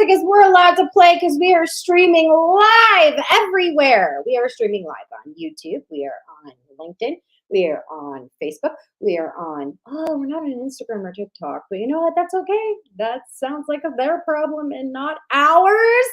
because we're allowed to play because we are streaming live everywhere. We are streaming live on YouTube. We are on LinkedIn. We are on Facebook. We are on, we're not on Instagram or TikTok, but you know what? That's okay. That sounds like their problem and not ours.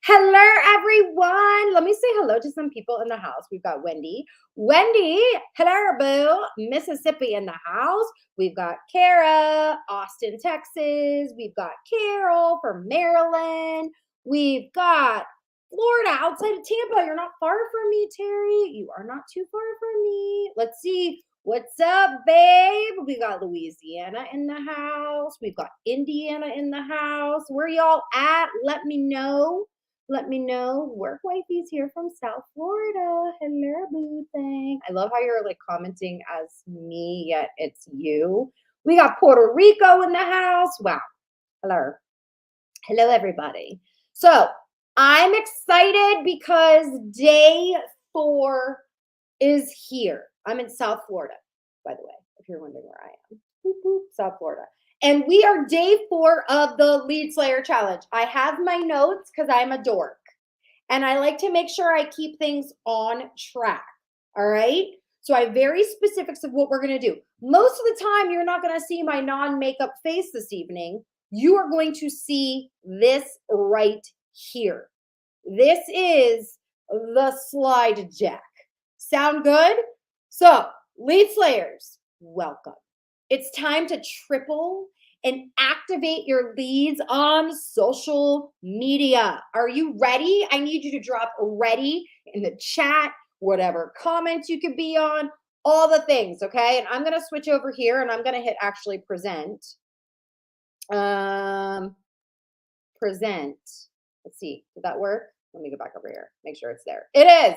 Hello, everyone. Let me say hello to some people in the house. We've got Wendy. Wendy, hello, boo. Mississippi in the house. We've got Kara, Austin, Texas. We've got Carol from Maryland. We've got Florida, outside of Tampa. You're not far from me, Terry. You are not too far from me. Let's see. What's up, babe? We got Louisiana in the house. We've got Indiana in the house. Where y'all at? Let me know. Let me know. Work wifey's here from South Florida. Hello, boo thing. I love how you're like commenting as me, yet it's you. We got Puerto Rico in the house. Wow. Hello. Hello, everybody. So I'm excited because day 4 is here. I'm in South Florida, by the way, if you're wondering where I am. Boop, boop, South Florida. And we are day 4 of the Lead Slayer Challenge. I have my notes because I'm a dork. And I like to make sure I keep things on track. All right? So I have very specifics of what we're going to do. Most of the time, you're not going to see my non-makeup face this evening. You are going to see this right here. This is the slide deck. Sound good? So, Lead Slayers, welcome. It's time to triple and activate your leads on social media. Are you ready? I need you to drop ready in the chat, whatever comments you could be on, all the things, okay? And I'm going to switch over here and I'm going to hit actually present. Present. Let's see. Did that work? Let me go back over here. Make sure it's there. It is.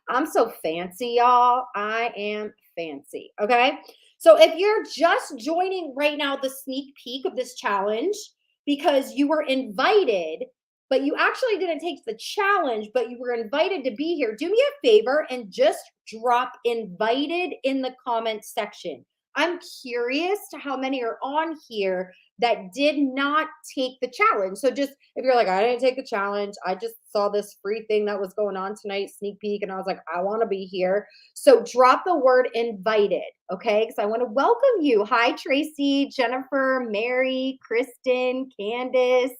I'm so fancy, y'all. I am fancy. Okay. So if you're just joining right now, the sneak peek of this challenge, because you were invited, but you actually didn't take the challenge, but you were invited to be here, do me a favor and just drop invited in the comments section. I'm curious to how many are on here that did not take the challenge. So just, if you're like, I didn't take the challenge, I just saw this free thing that was going on tonight, sneak peek, and I was like, I want to be here. So drop the word invited, okay? Because I want to welcome you. Hi, Tracy, Jennifer, Mary, Kristen, Candace.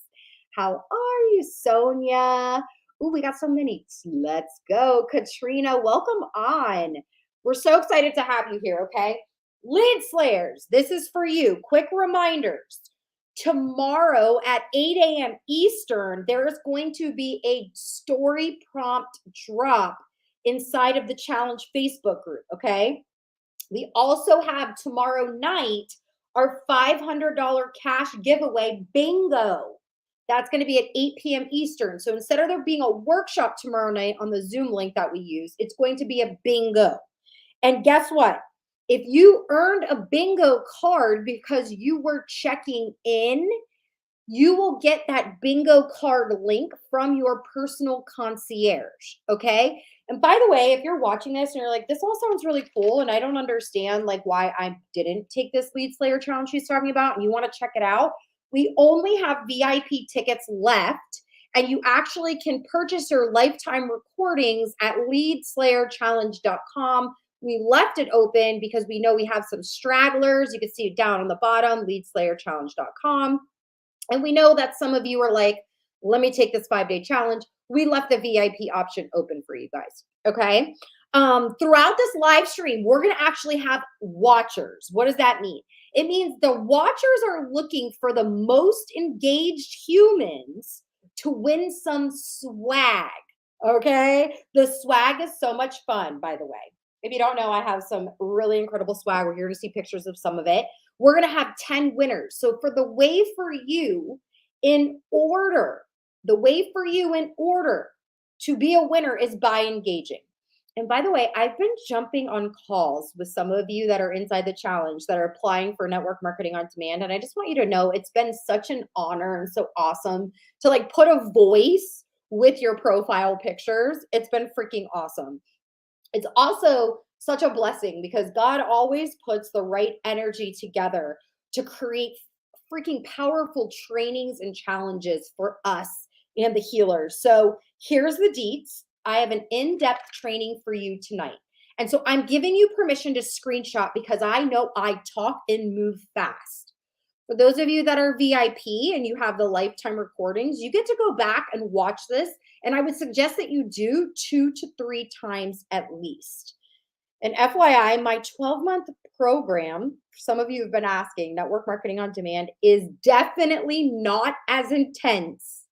How are you, Sonia? Ooh, we got so many. Let's go. Katrina, welcome on. We're so excited to have you here, okay? Lead Slayers, this is for you. Quick reminders. Tomorrow at 8 a.m. Eastern, there is going to be a story prompt drop inside of the challenge Facebook group, okay? We also have tomorrow night our $500 cash giveaway bingo. That's going to be at 8 p.m. Eastern. So instead of there being a workshop tomorrow night on the Zoom link that we use, it's going to be a bingo. And guess what? If you earned a bingo card because you were checking in, you will get that bingo card link from your personal concierge, okay? And by the way, if you're watching this and you're like, this all sounds really cool and I don't understand like why I didn't take this Lead Slayer challenge she's talking about and you want to check it out, we only have VIP tickets left and you actually can purchase your lifetime recordings at leadslayerchallenge.com. We left it open because we know we have some stragglers. You can see it down on the bottom, leadslayerchallenge.com. And we know that some of you are like, let me take this 5-day challenge. We left the VIP option open for you guys, okay? Throughout this live stream, we're going to actually have watchers. What does that mean? It means the watchers are looking for the most engaged humans to win some swag, okay? The swag is so much fun, by the way. If you don't know, I have some really incredible swag. We're here to see pictures of some of it. We're going to have 10 winners. So for the way for you in order, the way for you in order to be a winner is by engaging. And by the way, I've been jumping on calls with some of you that are inside the challenge that are applying for network marketing on demand. And I just want you to know it's been such an honor and so awesome to like put a voice with your profile pictures. It's been freaking awesome. It's also such a blessing because God always puts the right energy together to create freaking powerful trainings and challenges for us and the healers. So here's the deets. I have an in-depth training for you tonight. And so I'm giving you permission to screenshot because I know I talk and move fast. For those of you that are VIP and you have the lifetime recordings, you get to go back and watch this. And I would suggest that you do 2 to 3 times at least. And FYI, my 12-month program, some of you have been asking, Network Marketing on Demand, is definitely not as intense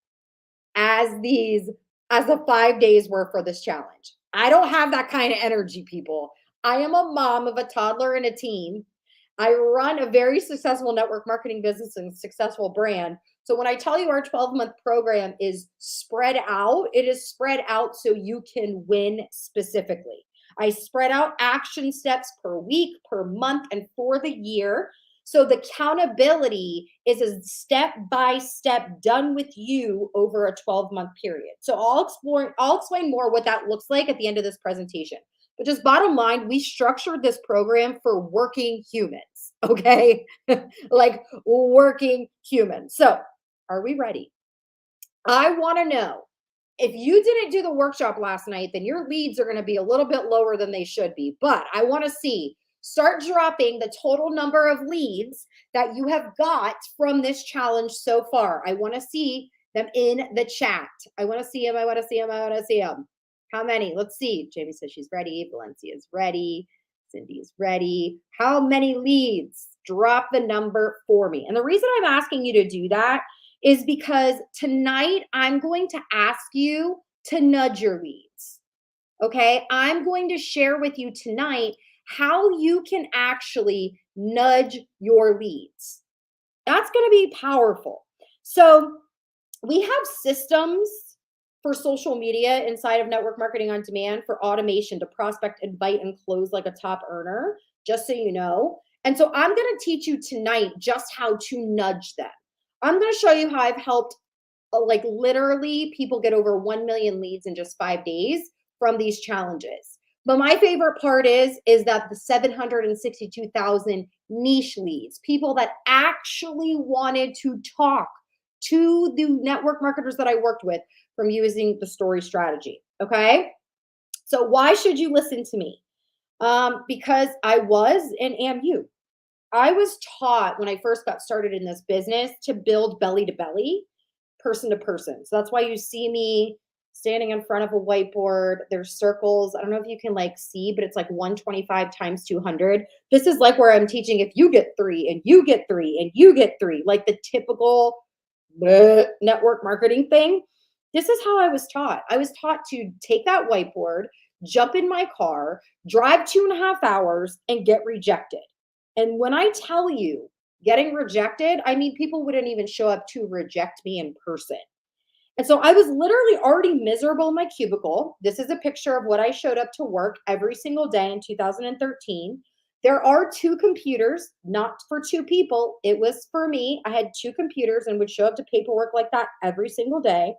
as the 5 days were for this challenge. I don't have that kind of energy, people. I am a mom of a toddler and a teen. I run a very successful network marketing business and successful brand. So when I tell you our 12-month program is spread out, it is spread out so you can win specifically. I spread out action steps per week, per month, and for the year. So the accountability is a step-by-step done with you over a 12-month period. So I'll explain more what that looks like at the end of this presentation. But just bottom line, we structured this program for working humans, okay? Like working humans. So are we ready? I want to know, if you didn't do the workshop last night, then your leads are going to be a little bit lower than they should be. But I want to see, start dropping the total number of leads that you have got from this challenge so far. I want to see them in the chat. I want to see them. I want to see them. I want to see them. How many? Let's see. Jamie says she's ready. Valencia's ready. Cindy's ready. How many leads? Drop the number for me. And the reason I'm asking you to do that is because tonight I'm going to ask you to nudge your leads. Okay? I'm going to share with you tonight how you can actually nudge your leads. That's going to be powerful. So we have systems for social media inside of Network Marketing on Demand for automation to prospect, invite, and close like a top earner, just so you know. And so I'm going to teach you tonight just how to nudge them. I'm going to show you how I've helped like literally people get over 1 million leads in just 5 days from these challenges. But my favorite part is that the 762,000 niche leads, people that actually wanted to talk to the network marketers that I worked with from using the story strategy. Okay. So why should you listen to me? Because I was and am you. I was taught when I first got started in this business to build belly to belly, person to person. So that's why you see me standing in front of a whiteboard. There's circles. I don't know if you can like see, but it's like 125 times 200. This is like where I'm teaching if you get 3 and you get 3 and you get 3, like the typical network marketing thing. This is how I was taught. I was taught to take that whiteboard, jump in my car, drive 2.5 hours, and get rejected. And when I tell you getting rejected, I mean, people wouldn't even show up to reject me in person. And so I was literally already miserable in my cubicle. This is a picture of what I showed up to work every single day in 2013. There are 2 computers, not for 2 people. It was for me. I had 2 computers and would show up to paperwork like that every single day.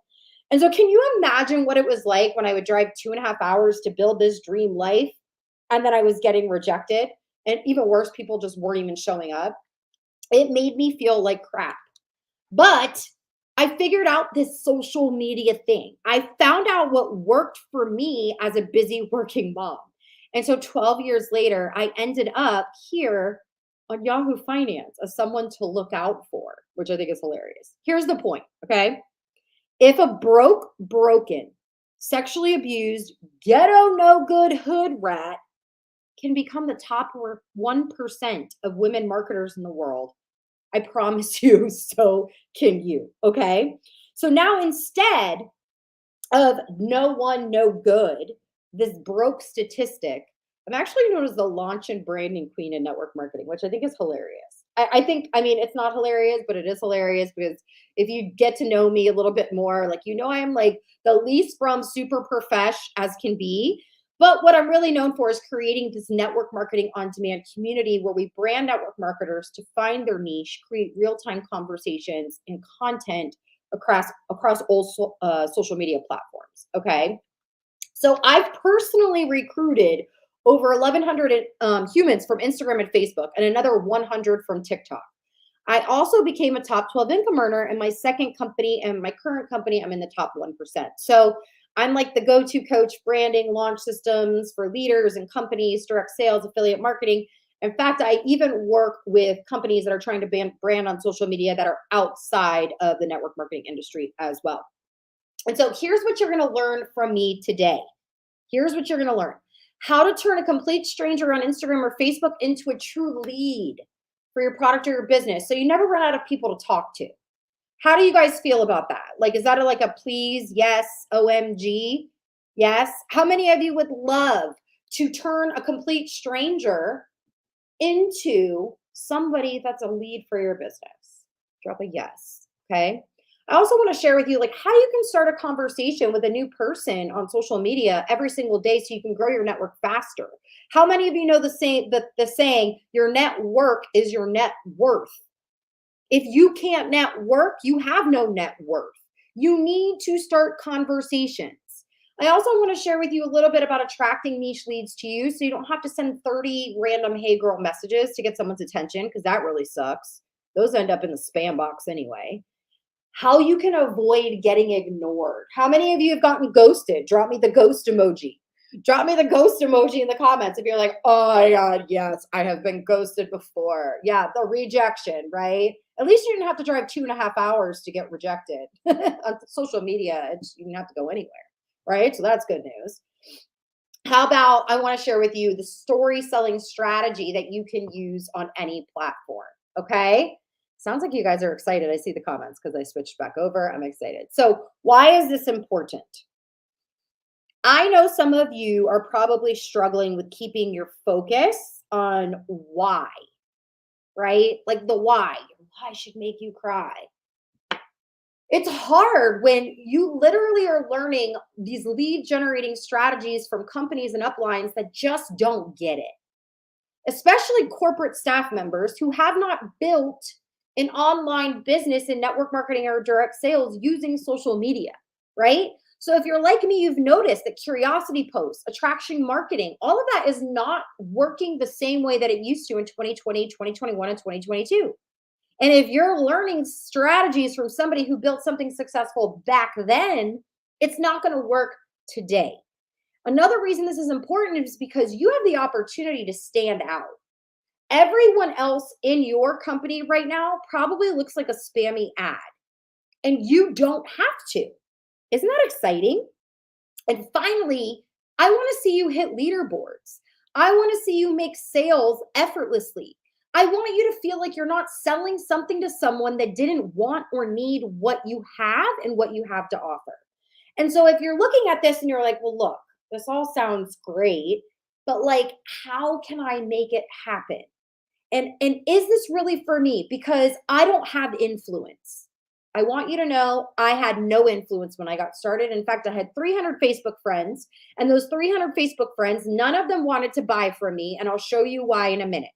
And so can you imagine what it was like when I would drive 2.5 hours to build this dream life and then I was getting rejected? And even worse, people just weren't even showing up. It made me feel like crap. But I figured out this social media thing. I found out what worked for me as a busy working mom. And so 12 years later, I ended up here on Yahoo Finance as someone to look out for, which I think is hilarious. Here's the point, okay? If a broken, sexually abused, ghetto no good hood rat can become the top 1% of women marketers in the world, I promise you, so can you, okay? So now instead of no one, no good, this broke statistic, I'm actually known as the launch and branding queen in network marketing, which I think is hilarious. I think, I mean, it's not hilarious, but it is hilarious because if you get to know me a little bit more, like, you know, I'm like the least from super profesh as can be. But what I'm really known for is creating this network marketing on demand community where we brand network marketers to find their niche, create real-time conversations and content across all social media platforms. Okay. So I've personally recruited over 1,100 humans from Instagram and Facebook and another 100 from TikTok. I also became a top 12 income earner in my second company, and my current company, I'm in the top 1%. So I'm like the go-to coach, branding, launch systems for leaders and companies, direct sales, affiliate marketing. In fact, I even work with companies that are trying to brand on social media that are outside of the network marketing industry as well. And so here's what you're going to learn from me today. Here's what you're going to learn: how to turn a complete stranger on Instagram or Facebook into a true lead for your product or your business, so you never run out of people to talk to. How do you guys feel about that? Like, is that like a please? Yes. OMG. Yes. How many of you would love to turn a complete stranger into somebody that's a lead for your business? Drop a yes. Okay. I also want to share with you like how you can start a conversation with a new person on social media every single day so you can grow your network faster. How many of you know the saying, your network is your net worth? If you can't network, you have no net worth. You need to start conversations. I also want to share with you a little bit about attracting niche leads to you so you don't have to send 30 random hey girl messages to get someone's attention, because that really sucks. Those end up in the spam box anyway. How you can avoid getting ignored. How many of you have gotten ghosted? Drop me the ghost emoji. Drop me the ghost emoji in the comments if you're like, oh my God, yes, I have been ghosted before. Yeah, the rejection, right? At least you didn't have to drive 2.5 hours to get rejected. On social media, you didn't have to go anywhere, right? So that's good news. How about, I want to share with you the story selling strategy that you can use on any platform, okay? Sounds like you guys are excited. I see the comments because I switched back over. I'm excited. So why is this important? I know some of you are probably struggling with keeping your focus on why, right? Like the why. Why should make you cry. It's hard when you literally are learning these lead generating strategies from companies and uplines that just don't get it, especially corporate staff members who have not built an online business in network marketing or direct sales using social media, right? So if you're like me, you've noticed that curiosity posts, attraction marketing, all of that is not working the same way that it used to in 2020, 2021, and 2022. And if you're learning strategies from somebody who built something successful back then, it's not going to work today. Another reason this is important is because you have the opportunity to stand out. Everyone else in your company right now probably looks like a spammy ad, and you don't have to. Isn't that exciting? And finally, I want to see you hit leaderboards. I want to see you make sales effortlessly. I want you to feel like you're not selling something to someone that didn't want or need what you have and what you have to offer. And so if you're looking at this and you're like, well, look, this all sounds great, but like, how can I make it happen? And is this really for me? Because I don't have influence. I want you to know I had no influence when I got started. In fact, I had 300 Facebook friends, and those 300 Facebook friends, none of them wanted to buy from me. And I'll show you why in a minute.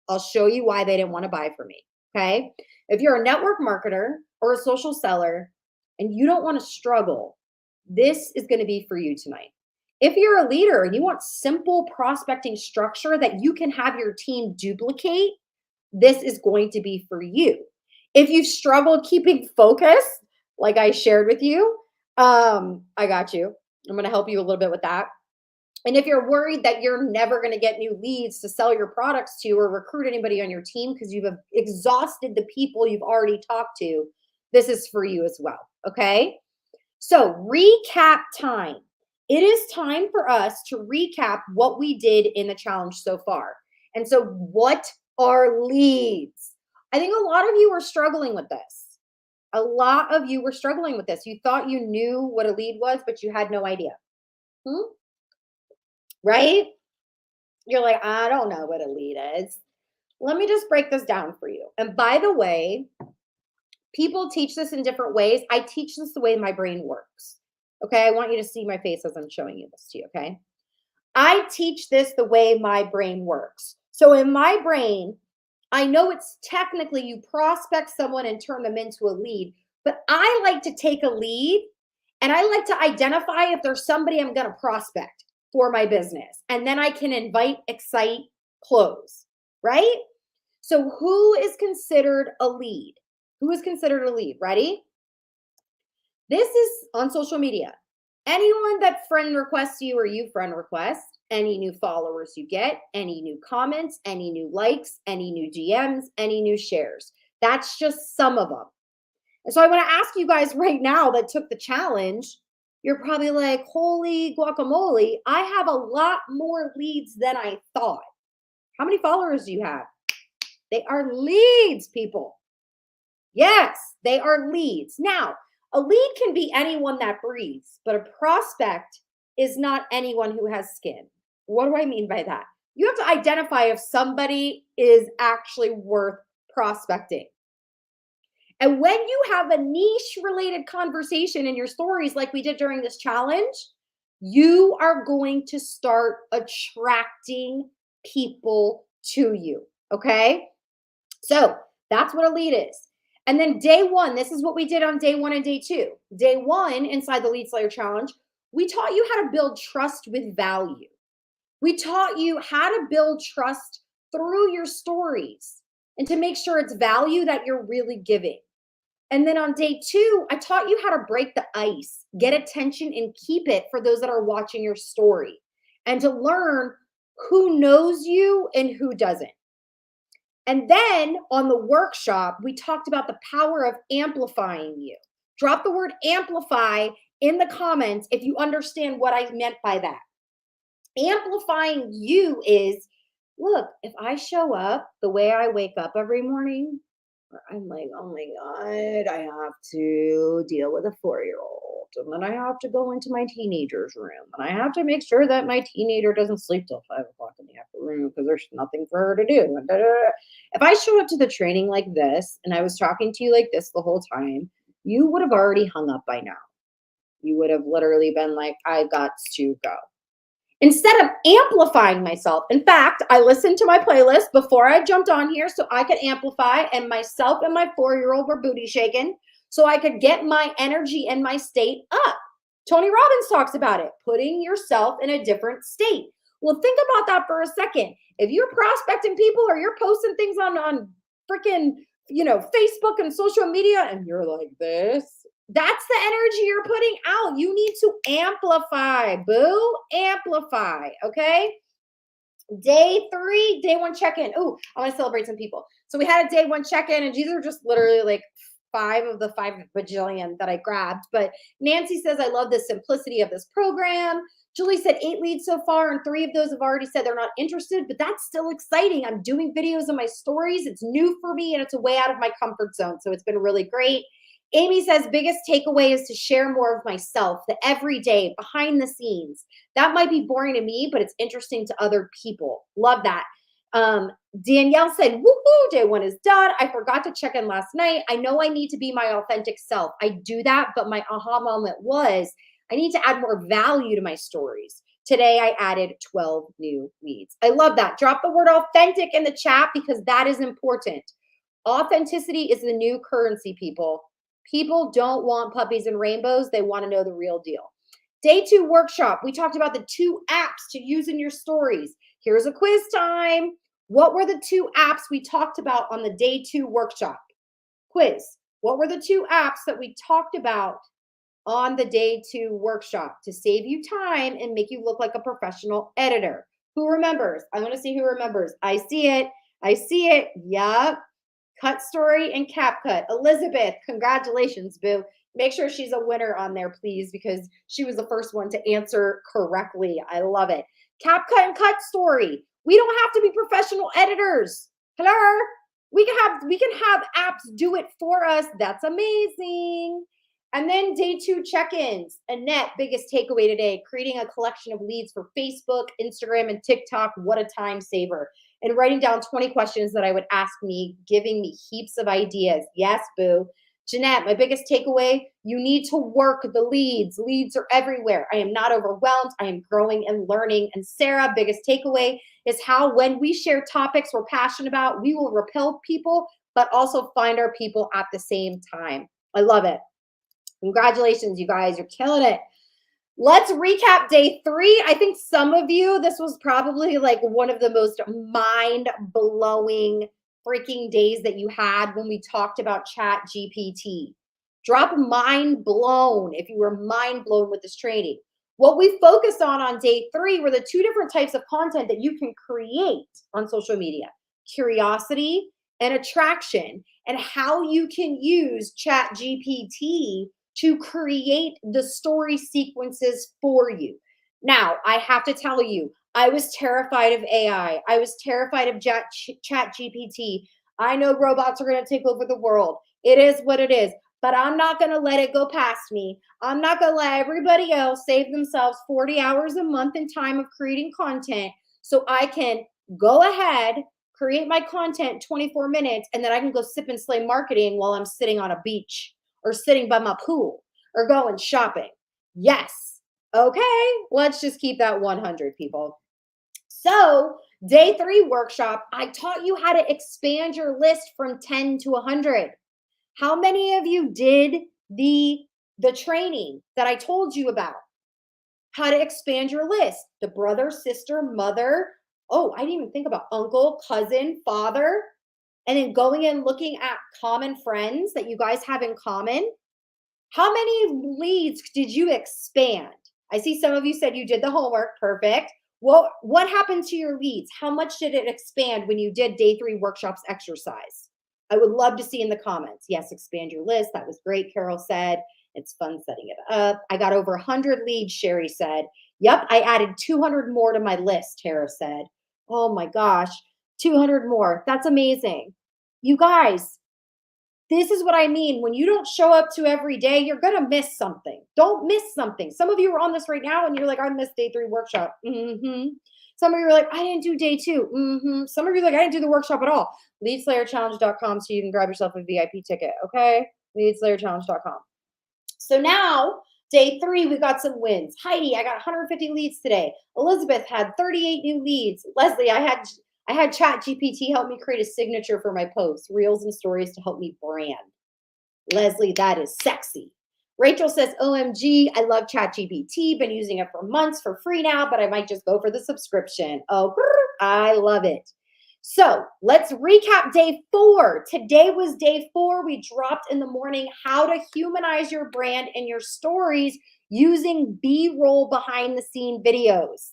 I'll show you why they didn't want to buy from me. Okay. If you're a network marketer or a social seller and you don't want to struggle, this is going to be for you tonight. If you're a leader and you want simple prospecting structure that you can have your team duplicate, this is going to be for you. If you've struggled keeping focus, like I shared with you, I got you. I'm going to help you a little bit with that. And if you're worried that you're never going to get new leads to sell your products to or recruit anybody on your team because you've exhausted the people you've already talked to, this is for you as well. Okay. So recap time. It is time for us to recap what we did in the challenge so far. And so what are leads? I think a lot of you are struggling with this. A lot of you were struggling with this. You thought you knew what a lead was, but you had no idea. Right? You're like, I don't know what a lead is. Let me just break this down for you. And by the way, people teach this in different ways. I teach this the way my brain works. Okay. I want you to see my face as I'm showing you this to you. Okay. I teach this the way my brain works. So in my brain, I know it's technically you prospect someone and turn them into a lead, but I like to take a lead and I like to identify if there's somebody I'm going to prospect for my business. And then I can invite, excite, close, right? So who is considered a lead? Who is considered a lead? Ready? This is on social media. Anyone that friend requests you or you friend request, any new followers you get, any new comments, any new likes, any new DMs, any new shares. That's just some of them. And so I want to ask you guys right now that took the challenge, you're probably like, holy guacamole, I have a lot more leads than I thought. How many followers do you have? They are leads, people. Yes, they are leads. Now, a lead can be anyone that breathes, but a prospect is not anyone who has skin. What do I mean by that? You have to identify if somebody is actually worth prospecting. And when you have a niche related conversation in your stories, like we did during this challenge, you are going to start attracting people to you. Okay. So that's what a lead is. And then day one, this is what we did on day one and day two. Day one, inside the Lead Slayer Challenge, we taught you how to build trust with value. We taught you how to build trust through your stories and to make sure it's value that you're really giving. And then on day two, I taught you how to break the ice, get attention and keep it for those that are watching your story, and to learn who knows you and who doesn't. And then on the workshop, we talked about the power of amplifying you. Drop the word amplify in the comments if you understand what I meant by that. Amplifying you is, look, if I show up the way I wake up every morning, I'm like, oh my God, I have to deal with a 4-year-old. And then I have to go into my teenager's room. And I have to make sure that my teenager doesn't sleep till 5 o'clock in the afternoon because there's nothing for her to do. And da, da, da. If I showed up to the training like this and I was talking to you like this the whole time, you would have already hung up by now. You would have literally been like, I got to go. Instead of amplifying myself, in fact, I listened to my playlist before I jumped on here so I could amplify, and myself and my 4-year-old were booty shaking so I could get my energy and my state up. Tony Robbins talks about it, putting yourself in a different state. Well, think about that for a second. If you're prospecting people or you're posting things on freaking, Facebook and social media and you're like this, that's the energy you're putting out. You need to amplify, boo, amplify, okay? Day three, day one check-in. Oh, I want to celebrate some people. So we had a day one check-in, and these are just literally like 5 of the 5 bajillion that I grabbed. But Nancy says, I love the simplicity of this program. Julie said 8 leads so far, and 3 of those have already said they're not interested, but that's still exciting. I'm doing videos of my stories. It's new for me, and it's a way out of my comfort zone. So it's been really great. Amy says, biggest takeaway is to share more of myself, the everyday, behind the scenes. That might be boring to me, but it's interesting to other people. Love that. Danielle said, woohoo, day one is done. I forgot to check in last night. I know I need to be my authentic self. I do that, but my aha moment was I need to add more value to my stories. Today, I added 12 new leads. I love that. Drop the word authentic in the chat because that is important. Authenticity is the new currency, people. People don't want puppies and rainbows. They want to know the real deal. Day 2 workshop. We talked about the 2 apps to use in your stories. Here's a quiz time. What were the 2 apps we talked about on the day 2 workshop? Quiz. What were the 2 apps that we talked about on the day 2 workshop to save you time and make you look like a professional editor? Who remembers? I want to see who remembers. I see it. I see it. Yup. Cut Story and CapCut. Elizabeth, congratulations, boo. Make sure she's a winner on there, please, because she was the first one to answer correctly. I love it. CapCut and Cut Story. We don't have to be professional editors. Hello? We can have apps do it for us. That's amazing. And then day 2 check-ins. Annette, biggest takeaway today, creating a collection of leads for Facebook, Instagram, and TikTok. What a time saver. And writing down 20 questions that I would ask me, giving me heaps of ideas. Yes, boo. Jeanette, my biggest takeaway, you need to work the leads. Leads are everywhere. I am not overwhelmed. I am growing and learning. And Sarah, biggest takeaway is how when we share topics we're passionate about, we will repel people, but also find our people at the same time. I love it. Congratulations, you guys. You're killing it. Let's recap day 3. I think some of you, this was probably like one of the most mind-blowing freaking days that you had when we talked about Chat GPT. Drop mind blown if you were mind blown with this training. What we focused on day 3 were the 2 different types of content that you can create on social media: curiosity and attraction, and how you can use Chat GPT to create the story sequences for you. Now, I have to tell you, I was terrified of AI. I was terrified of Chat GPT. I know robots are going to take over the world. It is what it is, but I'm not going to let it go past me. I'm not going to let everybody else save themselves 40 hours a month in time of creating content so I can go ahead, create my content 24 minutes, and then I can go sip and slay marketing while I'm sitting on a beach or sitting by my pool or going shopping. Yes. Okay. Let's just keep that 100, people. So, day 3 workshop, I taught you how to expand your list from 10 to 100. How many of you did the training that I told you about? How to expand your list. The brother, sister, mother. Oh, I didn't even think about uncle, cousin, father. And then going and looking at common friends that you guys have in common. How many leads did you expand? I see some of you said you did the homework. Perfect. Well, what happened to your leads? How much did it expand when you did day 3 workshops exercise? I would love to see in the comments. Yes, expand your list. That was great, Carol said. It's fun setting it up. I got over 100 leads, Sherry said. Yep, I added 200 more to my list, Tara said. Oh my gosh, 200 more. That's amazing. You guys, this is what I mean. When you don't show up to every day, you're going to miss something. Don't miss something. Some of you are on this right now and you're like, I missed day 3 workshop. Some of you are like, I didn't do day 2. Some of you are like, I didn't do the workshop at all. LeadSlayerChallenge.com so you can grab yourself a VIP ticket. Okay. LeadSlayerChallenge.com. So now, day 3, we got some wins. Heidi, I got 150 leads today. Elizabeth had 38 new leads. Leslie, I had Chat GPT help me create a signature for my posts, reels and stories to help me brand. Leslie, that is sexy. Rachel says, OMG, I love Chat GPT. Been using it for months for free now, but I might just go for the subscription. Oh, I love it. So let's recap day 4. Today was day 4. We dropped in the morning how to humanize your brand and your stories using B-roll behind the scene videos.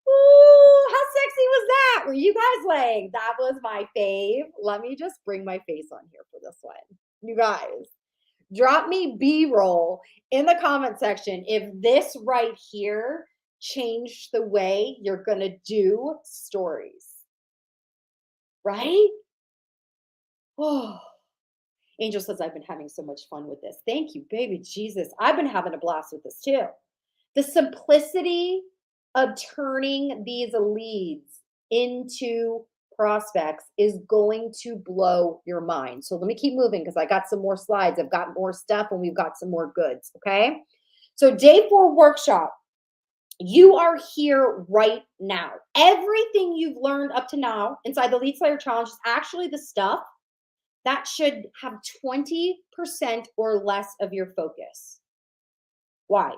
Ooh, how sexy was that? Were you guys like, that was my fave? Let me just bring my face on here for this one. You guys, drop me B-roll in the comment section if this right here changed the way you're going to do stories. Right? Oh, Angel says, I've been having so much fun with this. Thank you, baby Jesus. I've been having a blast with this too. The simplicity of turning these leads into prospects is going to blow your mind. So let me keep moving because I got some more slides. I've got more stuff and we've got some more goods. Okay. So day 4 workshop, you are here right now. Everything you've learned up to now inside the Lead Slayer Challenge is actually the stuff that should have 20% or less of your focus. Why?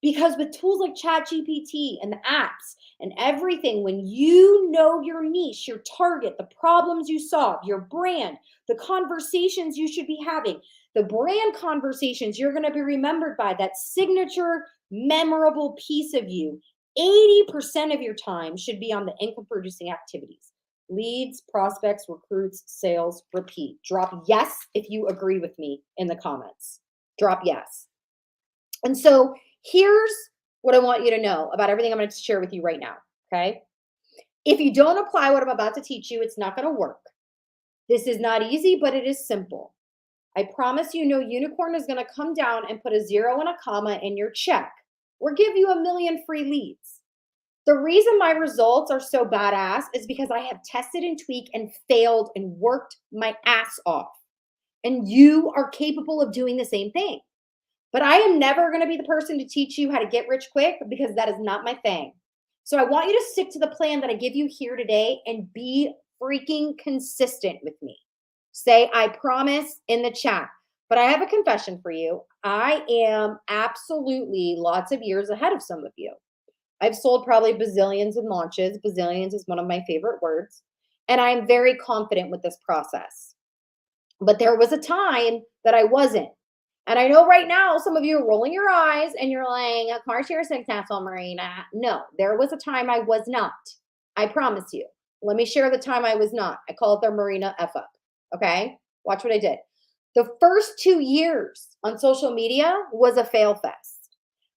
Because with tools like ChatGPT and the apps and everything, when you know your niche, your target, the problems you solve, your brand, the conversations you should be having, the brand conversations you're going to be remembered by, that signature, memorable piece of you, 80% of your time should be on the income producing activities. Leads, prospects, recruits, sales, repeat. Drop yes if you agree with me in the comments. Drop yes. And so here's what I want you to know about everything I'm going to share with you right now, okay? If you don't apply what I'm about to teach you, it's not going to work. This is not easy, but it is simple. I promise you no unicorn is going to come down and put a 0 and a comma in your check or give you 1 million free leads. The reason my results are so badass is because I have tested and tweaked and failed and worked my ass off. And you are capable of doing the same thing. But I am never going to be the person to teach you how to get rich quick because that is not my thing. So I want you to stick to the plan that I give you here today and be freaking consistent with me. Say, I promise in the chat. But I have a confession for you. I am absolutely lots of years ahead of some of you. I've sold probably bazillions in launches. Bazillions is one of my favorite words. And I'm very confident with this process. But there was a time that I wasn't. And I know right now some of you are rolling your eyes and you're like, of course you're successful, Marina. No, there was a time I was not. I promise you. Let me share the time I was not. I call it the Marina F up. Okay? Watch what I did. The first 2 years on social media was a fail fest.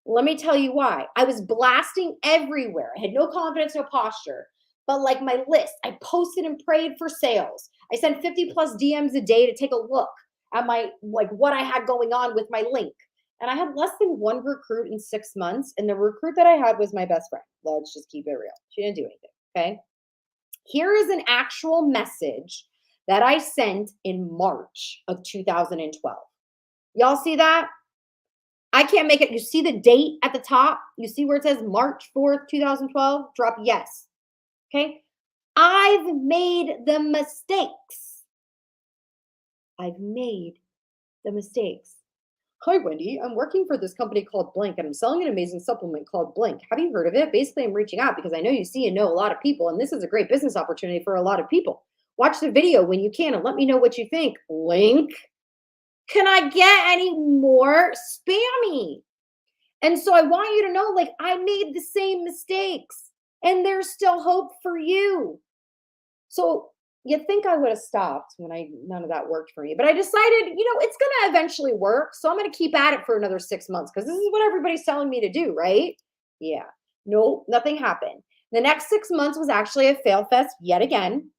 Let me tell you why. I was blasting everywhere. I had no confidence, no posture. But like my list, I posted and prayed for sales. I sent 50 plus DMs a day to take a look at my, like what I had going on with my link. And I had less than one recruit in 6 months. And the recruit that I had was my best friend. Let's just keep it real. She didn't do anything. Okay. Here is an actual message that I sent in March of 2012. Y'all see that? I can't make it. You see the date at the top? You see where it says March 4th, 2012? Drop yes. Okay. I've made the mistakes. I've made the mistakes. Hi, Wendy. I'm working for this company called Blank, and I'm selling an amazing supplement called Blank. Have you heard of it? Basically, I'm reaching out because I know you see and know a lot of people, and this is a great business opportunity for a lot of people. Watch the video when you can and let me know what you think. Link. Can I get any more spammy? And so I want you to know, like, I made the same mistakes, and there's still hope for you. So you'd think I would have stopped when none of that worked for me. But I decided, it's going to eventually work. So I'm going to keep at it for another 6 months because this is what everybody's telling me to do, right? Yeah. No, nothing happened. The next 6 months was actually a fail fest yet again.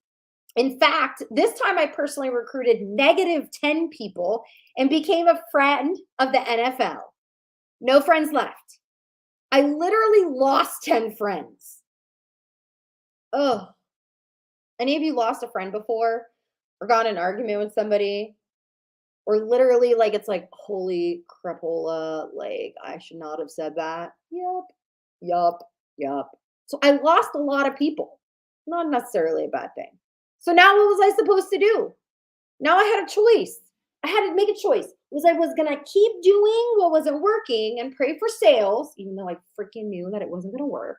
In fact, this time I personally recruited negative 10 people and became a friend of the NFL. No friends left. I literally lost 10 friends. Ugh. Any of you lost a friend before or got in an argument with somebody? Or literally, like, it's like, holy crapola, like, I should not have said that. Yup. So I lost a lot of people. Not necessarily a bad thing. So now what was I supposed to do? Now I had a choice. I had to make a choice. I was going to keep doing what wasn't working and pray for sales, even though I freaking knew that it wasn't going to work.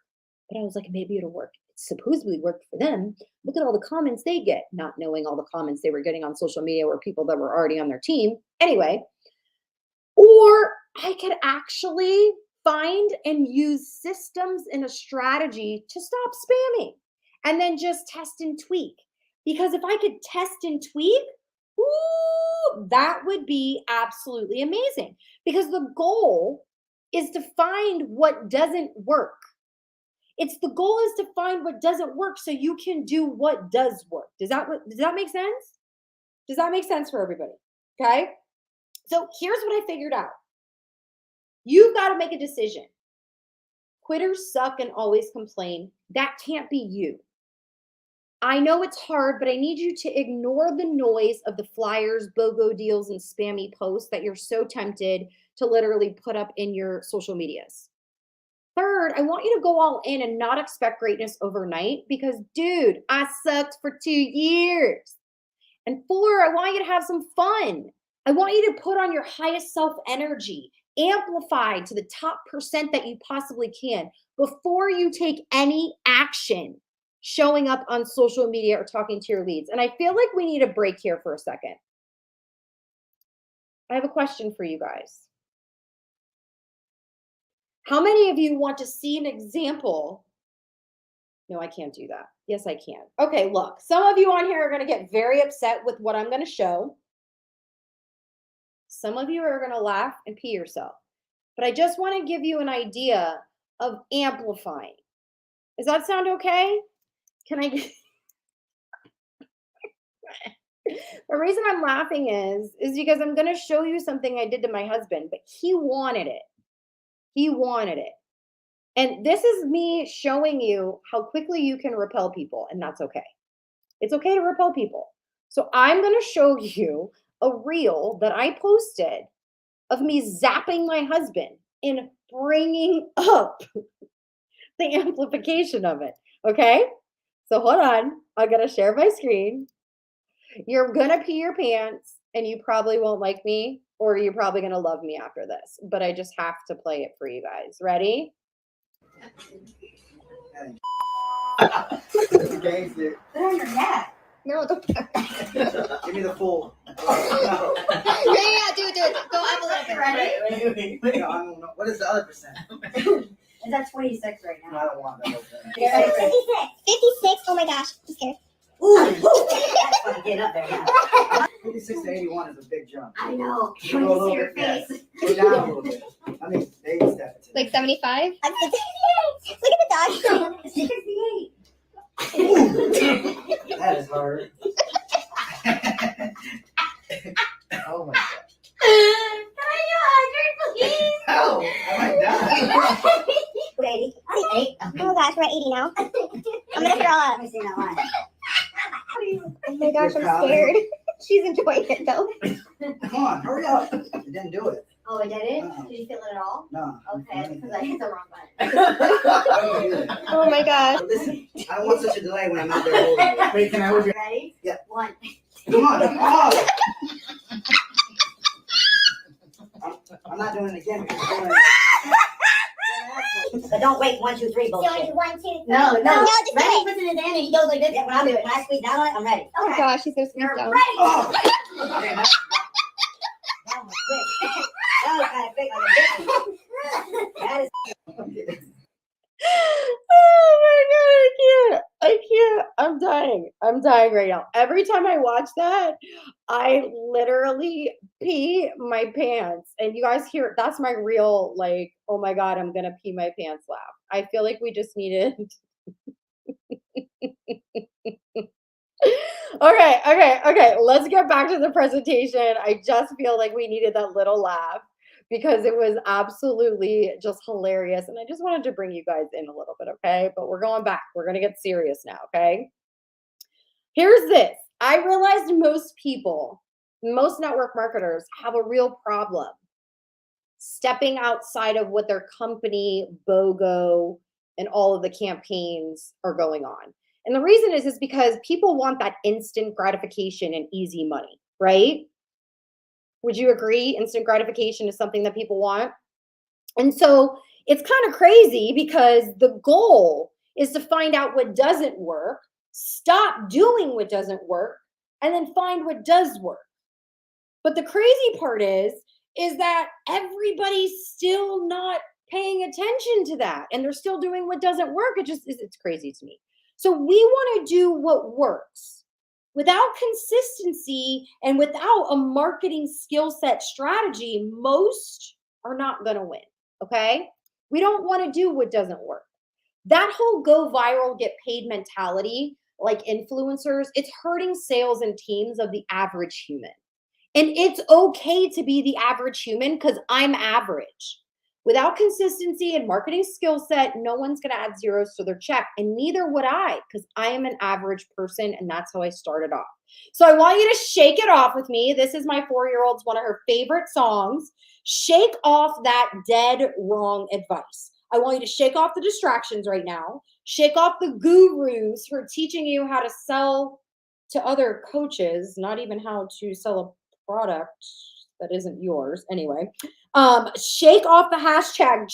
But I was like, maybe it'll work. It supposedly worked for them. Look at all the comments they get, not knowing all the comments they were getting on social media were people that were already on their team. Anyway, or I could actually find and use systems and a strategy to stop spamming and then just test and tweak. Because if I could test and tweak, that would be absolutely amazing. Because the goal is to find what doesn't work. The goal is to find what doesn't work so you can do what does work. Does that make sense? Does that make sense for everybody? Okay. So here's what I figured out. You've got to make a decision. Quitters suck and always complain. That can't be you. I know it's hard, but I need you to ignore the noise of the flyers, BOGO deals, and spammy posts that you're so tempted to literally put up in your social medias. Third, I want you to go all in and not expect greatness overnight because, dude, I sucked for 2 years. And 4, I want you to have some fun. I want you to put on your highest self energy, amplified to the top % that you possibly can before you take any action showing up on social media or talking to your leads. And I feel like we need a break here for a second. I have a question for you guys. How many of you want to see an example? No, I can't do that. Yes, I can. Okay, look, some of you on here are going to get very upset with what I'm going to show. Some of you are going to laugh and pee yourself. But I just want to give you an idea of amplifying. Does that sound okay? Can I get... The reason I'm laughing is because I'm going to show you something I did to my husband, but he wanted it. He wanted it. And this is me showing you how quickly you can repel people, and that's okay. It's okay to repel people. So I'm going to show you a reel that I posted of me zapping my husband and bringing up the amplification of it. Okay? So hold on. I'm going to share my screen. You're going to pee your pants, and you probably won't like me, or you're probably going to love me after this. But I just have to play it for you guys. Ready? The game's there. Put it on your neck. No, don't. Give me the full. Yeah, do it. Go up a little bit. Ready? No, I don't know. What is the other percent? Is that 26 right No, now? I don't want that whole thing. 56. Oh my gosh. I'm scared. Ooh. That's fun. Get up there now. 56 to 81 is a big jump. I know. Go Can a you little see your bit, yeah. face? Go down a little bit. I mean, baby step it. Like 75? I'm 68. Look at the dog. 68. That is hard. Oh my god. Can I do 100, please? No, I might die. 80. 8. Oh gosh, we're at 80 now. I'm gonna throw up. Let me see that line. Oh my gosh, I'm scared. She's enjoying it though. Come on, hurry up. You didn't do it. Oh, I did it? Uh-uh. Did you feel it at all? No. Okay, because I hit the wrong button. Oh my gosh. Listen, I don't want such a delay when I'm out there holding it. Wait, can I hold you? Ready? Yeah. 1. Come on. Oh. I'm not doing it again because I'm doing it. But don't wait 1, 2, 3 So I bullshit. do 1, 2, 3. No, No, no. just do Ready? it. Puts it in his hand and he goes like this. Yeah, when I do it, when I squeeze down on it, I'm ready. Oh Okay. gosh, she's so sweet You're though. ready. Oh. Okay, That was quick. That was kind of quick on the big one. That is. Oh my god, I can't. I'm dying. I'm dying right now. Every time I watch that, I literally pee my pants. And you guys hear that's my real like, oh my god, I'm gonna pee my pants laugh. I feel like we just needed. Okay. Let's get back to the presentation. I just feel like we needed that little laugh because it was absolutely just hilarious. And I just wanted to bring you guys in a little bit, okay? But we're going back. We're going to get serious now, okay? Here's this. I realized most people, most network marketers have a real problem stepping outside of what their company, BOGO, and all of the campaigns are going on. And the reason is because people want that instant gratification and easy money, right? Would you agree? Instant gratification is something that people want. And so it's kind of crazy because the goal is to find out what doesn't work, stop doing what doesn't work, and then find what does work. But the crazy part is that everybody's still not paying attention to that and they're still doing what doesn't work. It's crazy to me. So we want to do what works. Without consistency and without a marketing skill set strategy, most are not going to win, okay? We don't want to do what doesn't work. That whole go viral, get paid mentality, like influencers, it's hurting sales and teams of the average human. And it's okay to be the average human because I'm average. Without consistency and marketing skill set, no one's going to add zeros to their check. And neither would I because I am an average person and that's how I started off. So I want you to shake it off with me. This is my 4-year-old's one of her favorite songs. Shake off that dead wrong advice. I want you to shake off the distractions right now. Shake off the gurus who are teaching you how to sell to other coaches, not even how to sell a product that isn't yours. Anyway, shake off the hashtag.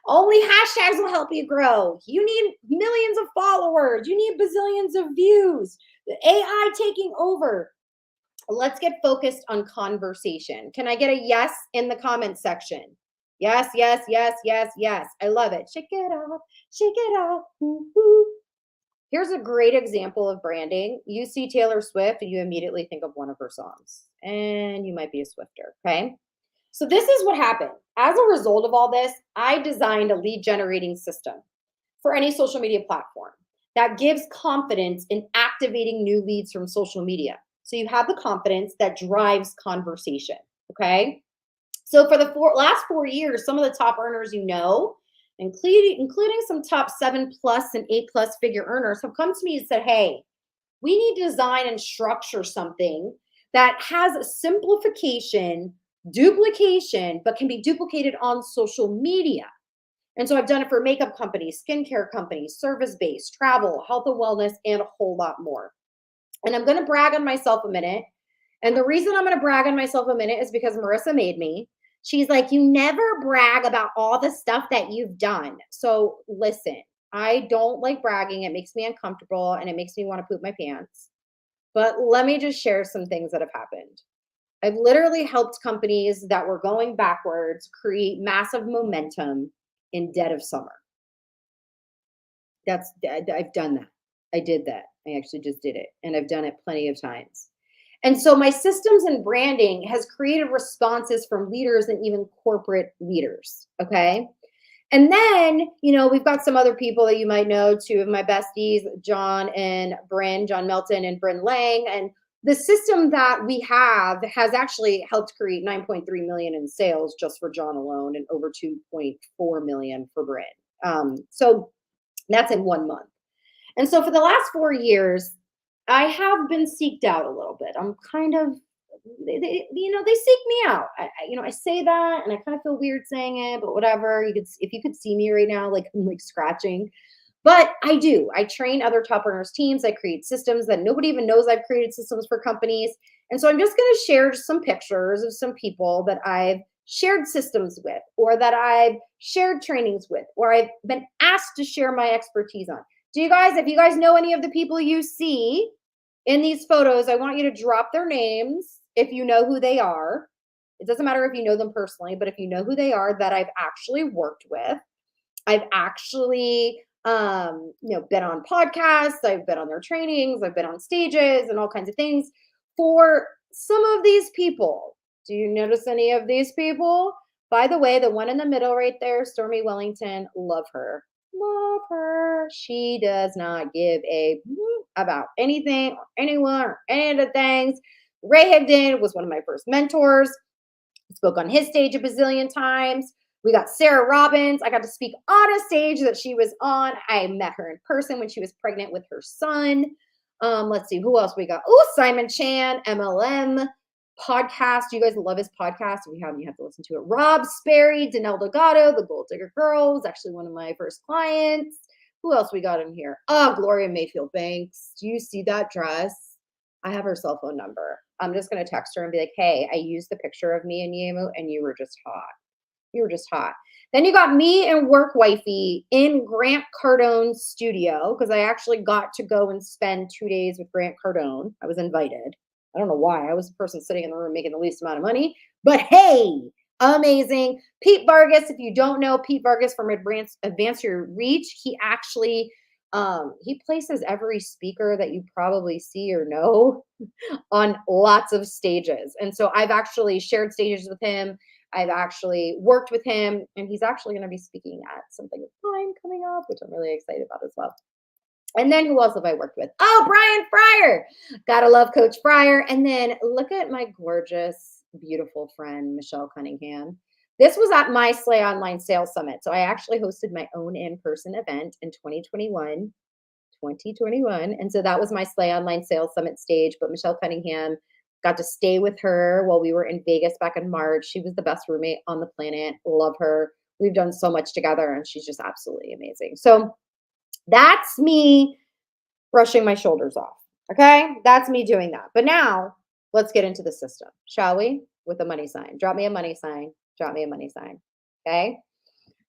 Only hashtags will help you grow. You need millions of followers. You need bazillions of views. The AI taking over. Let's get focused on conversation. Can I get a yes in the comments section? Yes. I love it. Shake it off. Shake it off. Woo-hoo. Here's a great example of branding. You see Taylor Swift and you immediately think of one of her songs. And you might be a Swifter, okay? So this is what happened. As a result of all this, I designed a lead generating system for any social media platform that gives confidence in activating new leads from social media. So you have the confidence that drives conversation, okay? So for the last 4 years, some of the top earners you know, including some top 7+ and 8+ figure earners have come to me and said, hey, we need to design and structure something that has simplification, duplication, but can be duplicated on social media. And so I've done it for makeup companies, skincare companies, service-based, travel, health and wellness, and a whole lot more. And I'm going to brag on myself a minute. And the reason I'm going to brag on myself a minute is because Marissa made me. She's like, you never brag about all the stuff that you've done. So listen, I don't like bragging. It makes me uncomfortable and it makes me want to poop my pants. But let me just share some things that have happened. I've literally helped companies that were going backwards create massive momentum in dead of summer. I've done that. I did that. I actually just did it, and I've done it plenty of times. And so my systems and branding has created responses from leaders and even corporate leaders. Okay. And then, we've got some other people that you might know, two of my besties, John Melton and Bryn Lang. And the system that we have has actually helped create 9.3 million in sales just for John alone and over 2.4 million for Bryn. So that's in 1 month. And so for the last 4 years, I have been seeked out a little bit. I'm kind of, they seek me out. I say that and I kind of feel weird saying it, but whatever. If you could see me right now, like I'm like scratching, but I do. I train other toppreneurs teams. I create systems that nobody even knows I've created systems for companies. And so I'm just going to share some pictures of some people that I've shared systems with, or that I've shared trainings with, or I've been asked to share my expertise on. If you guys know any of the people you see in these photos, I want you to drop their names if you know who they are. It doesn't matter if you know them personally, but if you know who they are that I've actually worked with. I've actually been on podcasts, I've been on their trainings, I've been on stages and all kinds of things for some of these people. Do you notice any of these people? By the way, the one in the middle right there, Stormy Wellington, love her. Love her. She does not give a about anything or anyone or any of the things. Ray Higdon was one of my first mentors. I spoke on his stage a bazillion times. We got Sarah Robbins. I got to speak on a stage that she was on. I met her in person when she was pregnant with her son. Let's see, who else we got? Oh, Simon Chan, MLM podcast. You guys love his podcast. If you haven't, you have to listen to it. Rob Sperry, Danelle Delgado, the Gold Digger Girl, was actually one of my first clients. Who else we got in here? Oh, Gloria Mayfield Banks. Do you see that dress? I have her cell phone number. I'm just going to text her and be like, hey, I used the picture of me and you, and you were just hot. You were just hot. Then you got me and Work Wifey in Grant Cardone's studio, because I actually got to go and spend 2 days with Grant Cardone. I was invited. I don't know why. I was the person sitting in the room making the least amount of money, but hey, amazing. Pete Vargas, if you don't know Pete Vargas from Advance Your Reach, he actually, he places every speaker that you probably see or know on lots of stages. And so I've actually shared stages with him. I've actually worked with him, and he's actually going to be speaking at something of mine coming up, which I'm really excited about as well. And then who else have I worked with? Oh, Brian Fryer. Gotta love Coach Fryer. And then look at my gorgeous, beautiful friend, Michelle Cunningham. This was at my Slay Online Sales Summit. So I actually hosted my own in-person event in 2021. And so that was my Slay Online Sales Summit stage. But Michelle Cunningham, got to stay with her while we were in Vegas back in March. She was the best roommate on the planet. Love her. We've done so much together, and she's just absolutely amazing. So that's me brushing my shoulders off. Okay. That's me doing that. But now let's get into the system, shall we? With a money sign. Drop me a money sign. Drop me a money sign. Okay.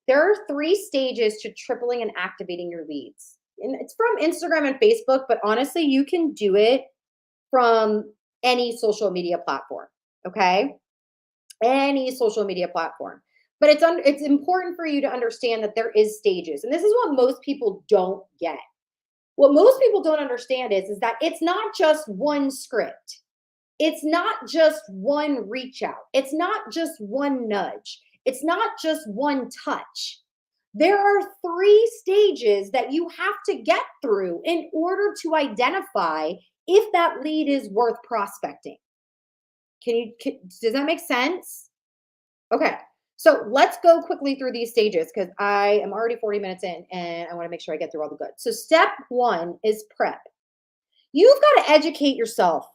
There are 3 stages to tripling and activating your leads. And it's from Instagram and Facebook, but honestly, you can do it from any social media platform. Okay. Any social media platform. But it's important for you to understand that there is stages. And this is what most people don't get. What most people don't understand is that it's not just one script. It's not just one reach out. It's not just one nudge. It's not just one touch. There are 3 stages that you have to get through in order to identify if that lead is worth prospecting. Does that make sense? Okay. So let's go quickly through these stages, because I am already 40 minutes in and I want to make sure I get through all the good. So step 1 is prep. You've got to educate yourself.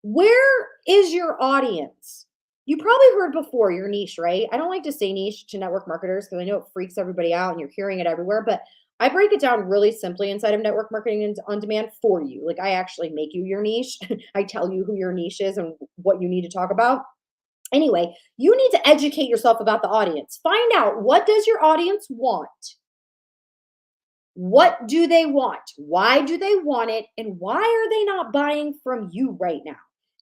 Where is your audience? You probably heard before your niche, right? I don't like to say niche to network marketers because I know it freaks everybody out and you're hearing it everywhere, but I break it down really simply inside of Network Marketing on Demand for you. Like, I actually make you your niche. I tell you who your niche is and what you need to talk about. Anyway, you need to educate yourself about the audience. Find out, what does your audience want? What do they want? Why do they want it? And why are they not buying from you right now?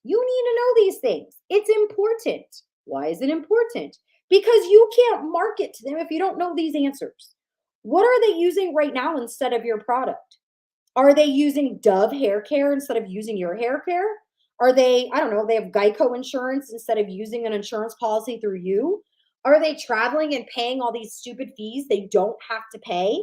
You need to know these things. It's important. Why is it important? Because you can't market to them if you don't know these answers. What are they using right now instead of your product? Are they using Dove hair care instead of using your hair care? Are they, I don't know, they have Geico insurance instead of using an insurance policy through you? Are they traveling and paying all these stupid fees they don't have to pay?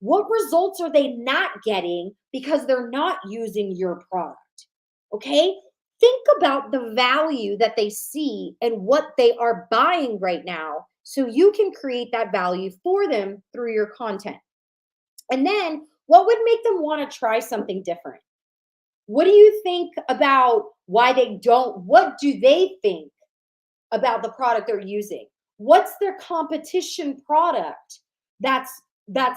What results are they not getting because they're not using your product? Okay? Think about the value that they see and what they are buying right now so you can create that value for them through your content. And then what would make them want to try something different? What do you think about why they don't? What do they think about the product they're using? What's their competition product that's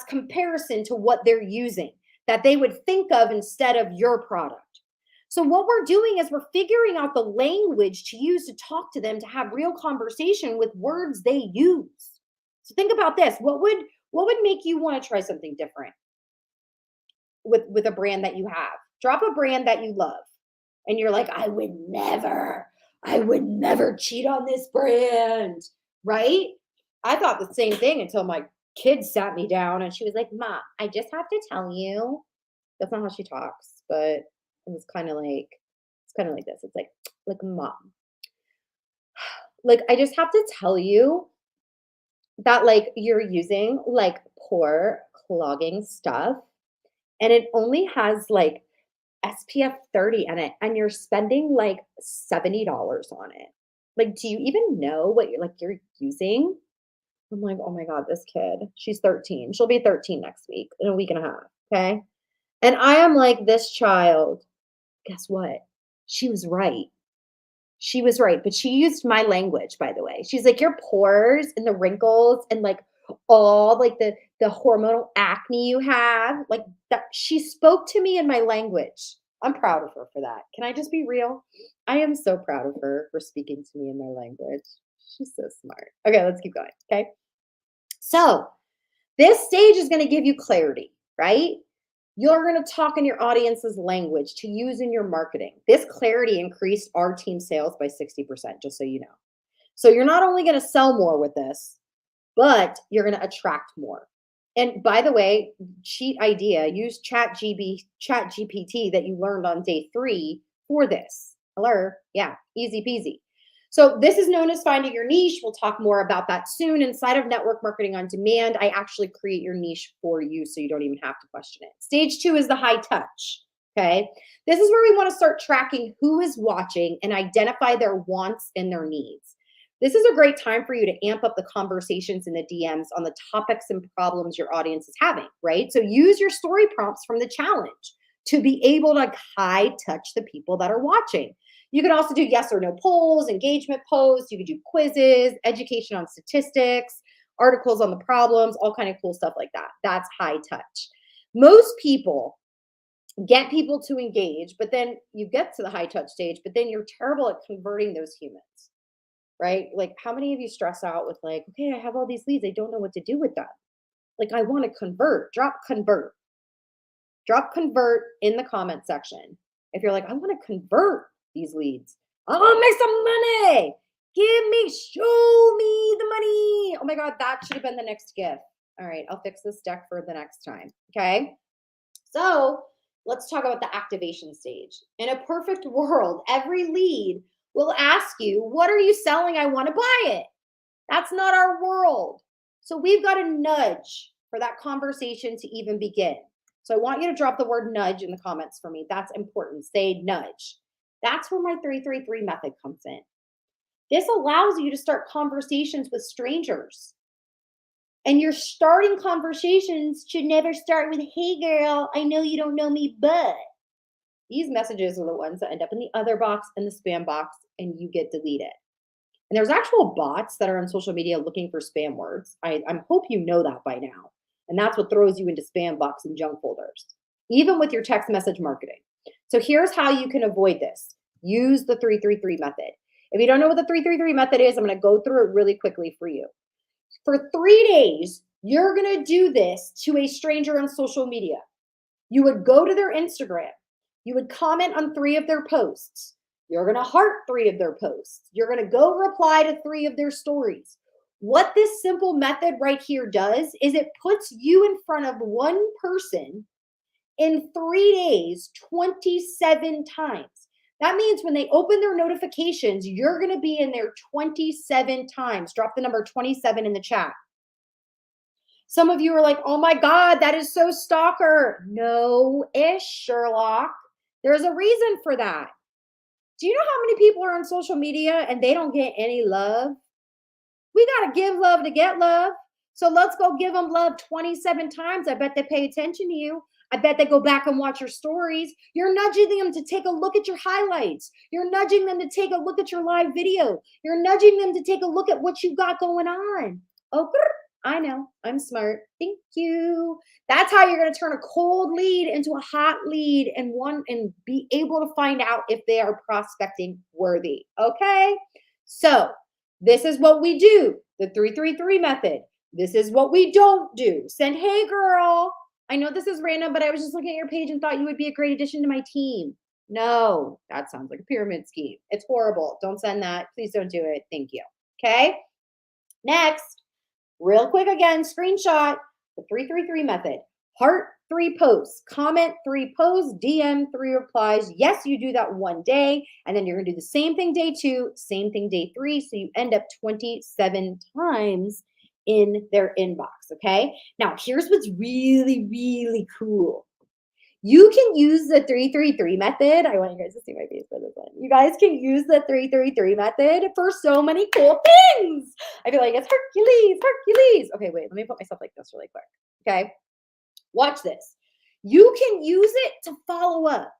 comparison to what they're using that they would think of instead of your product? So what we're doing is we're figuring out the language to use to talk to them, to have real conversation with words they use. So think about this. What would make you want to try something different with a brand that you have? Drop a brand that you love and you're like, I would never cheat on this brand, right? I thought the same thing until my kid sat me down and she was like, Mom, I just have to tell you. That's not how she talks, but it's kind of like this. It's like Mom, like I just have to tell you that like you're using like pore clogging stuff and it only has like SPF 30 in it and you're spending like $70 on it. Like, do you even know what you're using? I'm like, oh my God, this kid, she's 13. She'll be 13 next week, in a week and a half. Okay. And I am like, this child, guess what? She was right. She was right. But she used my language, by the way. She's like, your pores and the wrinkles and like all like the hormonal acne you have, like that. She spoke to me in my language. I'm proud of her for that. Can I just be real? I am so proud of her for speaking to me in my language. She's so smart. Okay, let's keep going. Okay. So this stage is going to give you clarity, right? You're going to talk in your audience's language to use in your marketing. This clarity increased our team sales by 60%, just so you know. So you're not only going to sell more with this, but you're going to attract more. And by the way, cheat idea, use ChatGPT that you learned on day 3 for this. Hello? Yeah, easy peasy. So this is known as finding your niche. We'll talk more about that soon. Inside of Network Marketing on Demand, I actually create your niche for you so you don't even have to question it. Stage 2 is the high touch, okay? This is where we want to start tracking who is watching and identify their wants and their needs. This is a great time for you to amp up the conversations in the DMs on the topics and problems your audience is having, right? So use your story prompts from the challenge to be able to high touch the people that are watching. You can also do yes or no polls, engagement posts. You can do quizzes, education on statistics, articles on the problems, all kind of cool stuff like that. That's high touch. Most people get people to engage, but then you get to the high touch stage, but then you're terrible at converting those humans, right? Like how many of you stress out with like, okay, I have all these leads. I don't know what to do with them. Like I want to convert, drop convert in the comment section. If you're like, I want to convert these leads. I want to make some money. Show me the money. Oh my God, that should have been the next gift. All right, I'll fix this deck for the next time. Okay. So let's talk about the activation stage. In a perfect world, every lead will ask you, what are you selling? I want to buy it. That's not our world. So we've got to nudge for that conversation to even begin. So I want you to drop the word nudge in the comments for me. That's important. Say nudge. That's where my 333 method comes in. This allows you to start conversations with strangers. And your starting conversations should never start with, hey girl, I know you don't know me, but. These messages are the ones that end up in the other box and the spam box and you get deleted. And there's actual bots that are on social media looking for spam words. I hope you know that by now. And that's what throws you into spam box and junk folders, even with your text message marketing. So here's how you can avoid this. Use the 333 method. If you don't know what the 333 method is, I'm going to go through it really quickly for you. For 3 days, You're going to do this to a stranger on social media. You would go to their Instagram. You would comment on 3 of their posts. You're going to heart 3 of their posts. You're going to go reply to 3 of their stories. What this simple method right here does is it puts you in front of one person in 3 days, 27 times. That means when they open their notifications, you're going to be in there 27 times. Drop the number 27 in the chat. Some of you are like, oh my God, that is so stalker. No-ish, Sherlock. There's a reason for that. Do you know how many people are on social media and they don't get any love? We got to give love to get love. So let's go give them love 27 times. I bet they pay attention to you. I bet they go back and watch your stories. You're nudging them to take a look at your highlights. You're nudging them to take a look at your live video. You're nudging them to take a look at what you got going on. Oh, I know. I'm smart. Thank you. That's how you're going to turn a cold lead into a hot lead and be able to find out if they are prospecting worthy. Okay? So this is what we do, the 333 method. This is what we don't do. Send, hey girl, I know this is random, but I was just looking at your page and thought you would be a great addition to my team. No, that sounds like a pyramid scheme. It's horrible. Don't send that. Please don't do it. Thank you. Okay? Next, real quick again, screenshot the 333 method. Heart 3 posts, comment 3 posts, DM 3 replies. Yes, you do that one day, and then you're going to do the same thing day 2, same thing day 3, so you end up 27 times in their inbox, okay? Now, here's what's really, really cool. You can use the 333 method. I want you guys to see my face for this one. You guys can use the 333 method for so many cool things. I feel like it's Hercules. Okay, wait, let me put myself like this really quick, okay? Watch this. You can use it to follow up.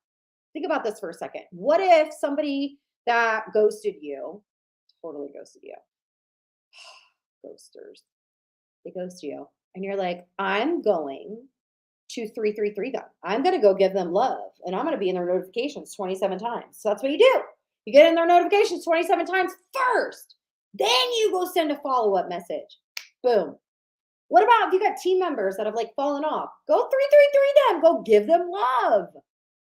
Think about this for a second. What if somebody that ghosted you, totally ghosted you, ghosters, they ghost you, and you're like, I'm going to 333 them. I'm going to go give them love, and I'm going to be in their notifications 27 times. So that's what you do. You get in their notifications 27 times first. Then you go send a follow-up message. Boom. What about if you got team members that have like fallen off? Go 333 them. Go give them love.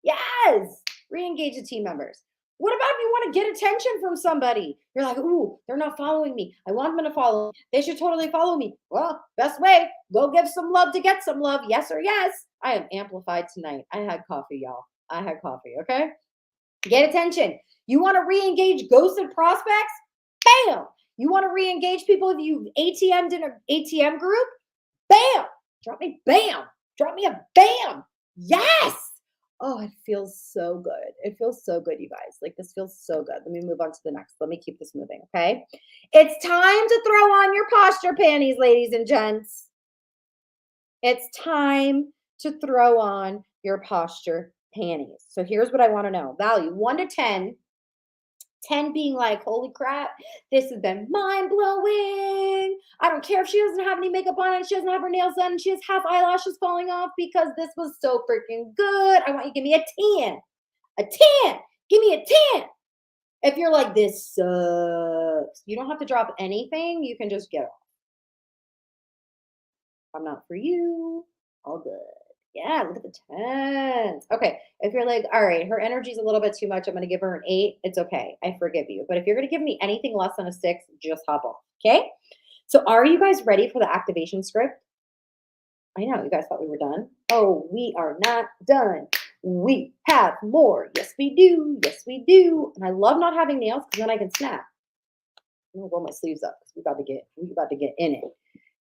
Yes. Re-engage the team members. What about if you want to get attention from somebody? You're like, ooh, they're not following me. I want them to follow me. They should totally follow me. Well, best way, go give some love to get some love. Yes or yes. I am amplified tonight. I had coffee, y'all. I had coffee, okay? Get attention. You want to re-engage ghosted prospects? Bam. You want to re-engage people if you ATM'd in an ATM group? Bam. Drop me bam. Drop me a bam. Yes. Oh, it feels so good. It feels so good, you guys. Like, this feels so good. Let me move on to the next. Let me keep this moving, okay? It's time to throw on your posture panties, ladies and gents. It's time to throw on your posture panties. So here's what I want to know. Value 1 to 10. 10 being like, holy crap, this has been mind-blowing. I don't care if she doesn't have any makeup on and she doesn't have her nails done and she has half eyelashes falling off because this was so freaking good. I want you to give me a 10. A 10. Give me a 10. If you're like, this sucks, you don't have to drop anything. You can just get off. I'm not for you. All good. Yeah, look at the 10s. Okay, if you're like, all right, her energy's a little bit too much, I'm going to give her an 8. It's okay. I forgive you. But if you're going to give me anything less than a 6, just hop off, okay? So are you guys ready for the activation script? I know, you guys thought we were done. Oh, we are not done. We have more. Yes, we do. Yes, we do. And I love not having nails because then I can snap. I'm going to roll my sleeves up because we about to get in it.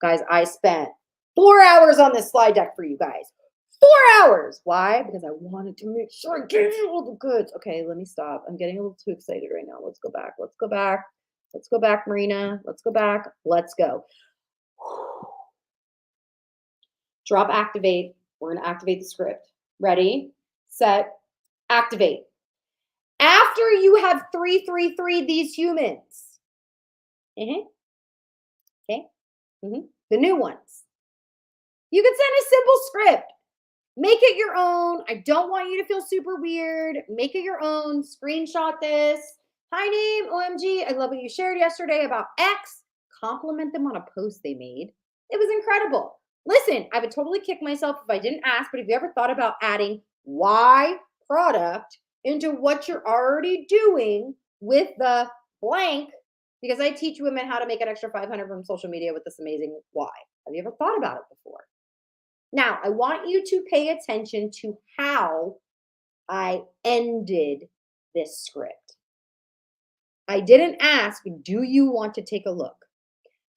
Guys, I spent 4 hours on this slide deck for you guys. 4 hours. Why? Because I wanted to make sure I gave you all the goods. Okay, let me stop. I'm getting a little too excited right now. Let's go back. Let's go back. Let's go back, Marina. Let's go back. Let's go. Drop activate. We're going to activate the script. Ready, set, activate. After you have 333 these humans. Okay. The new ones. You can send a simple script. Make it your own. I don't want you to feel super weird. Make it your own. Screenshot this. Hi, name, OMG. I love what you shared yesterday about X. Compliment them on a post they made. It was incredible. Listen, I would totally kick myself if I didn't ask, but have you ever thought about adding why product into what you're already doing with the blank? Because I teach women how to make an extra 500 from social media with this amazing why. Have you ever thought about it before? Now, I want you to pay attention to how I ended this script. I didn't ask, do you want to take a look?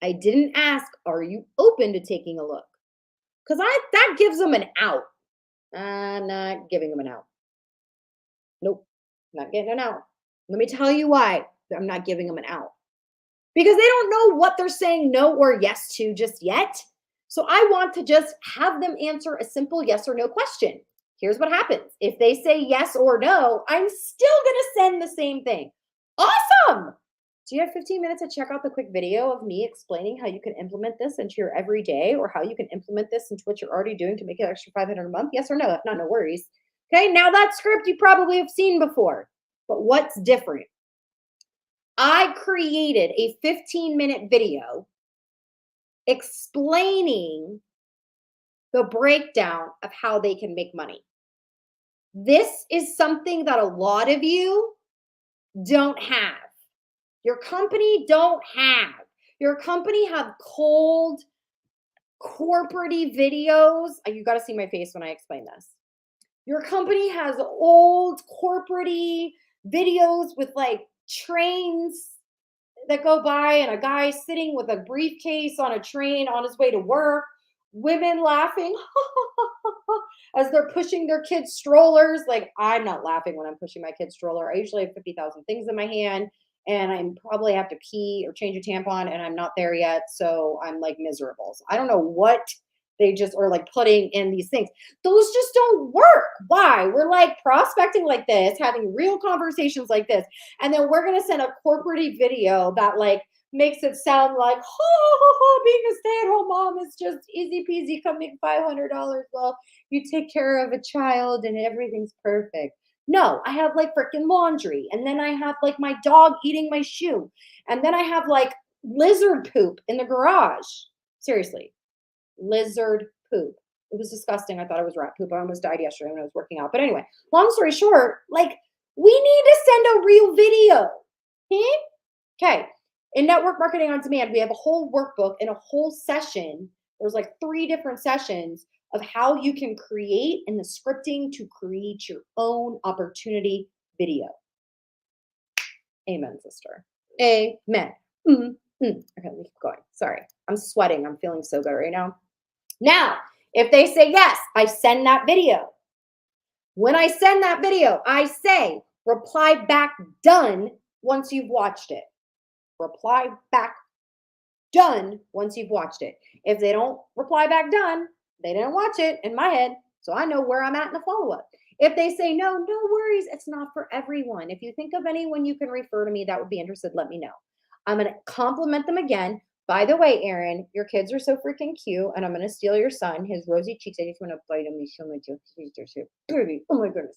I didn't ask, are you open to taking a look? Because that gives them an out. I'm not giving them an out. Nope, not getting an out. Let me tell you why I'm not giving them an out. Because they don't know what they're saying no or yes to just yet. So I want to just have them answer a simple yes or no question. Here's what happens. If they say yes or no, I'm still going to send the same thing. Awesome. Do you have 15 minutes to check out the quick video of me explaining how you can implement this into your everyday, or how you can implement this into what you're already doing to make an extra 500 a month? Yes or no? If not, no worries. Okay, now that script you probably have seen before, but what's different? I created a 15-minute video explaining the breakdown of how they can make money. This is something that a lot of you don't have. Your company don't have. Your company have cold, corporate-y videos. You got to see my face when I explain this. Your company has old, corporate-y videos with like trains that go by and a guy sitting with a briefcase on a train on his way to work, women laughing as they're pushing their kids' strollers. Like, I'm not laughing when I'm pushing my kid's stroller. I usually have 50,000 things in my hand, and I probably have to pee or change a tampon, and I'm not there yet, so I'm like miserable. So I don't know what they just are like putting in these things. Those just don't work. Why? We're like prospecting like this, having real conversations like this, and then we're gonna send a corporate video that like makes it sound like, being a stay-at-home mom is just easy peasy. Come make $500. Well, you take care of a child and everything's perfect. No, I have like freaking laundry, and then I have like my dog eating my shoe, and then I have like lizard poop in the garage. Seriously. Lizard poop. It was disgusting. I thought it was rat poop. I almost died yesterday when I was working out. But anyway, long story short, like, we need to send a real video. Okay. In Network Marketing on Demand, we have a whole workbook and a whole session. There's like 3 different sessions of how you can create in the scripting to create your own opportunity video. Amen, sister. Amen. Okay, let me keep going. Sorry. I'm sweating. I'm feeling so good right now. Now, if they say yes, I send that video. When I send that video, I say, reply back done once you've watched it. Reply back done once you've watched it. If they don't reply back done, they didn't watch it in my head, so I know where I'm at in the follow-up. If they say no, no worries, it's not for everyone. If you think of anyone you can refer to me that would be interested, let me know. I'm going to compliment them again. By the way, Erin, your kids are so freaking cute, and I'm going to steal your son, his rosy cheeks. I just want to bite him. He's so much. He's so pretty. Oh, my goodness.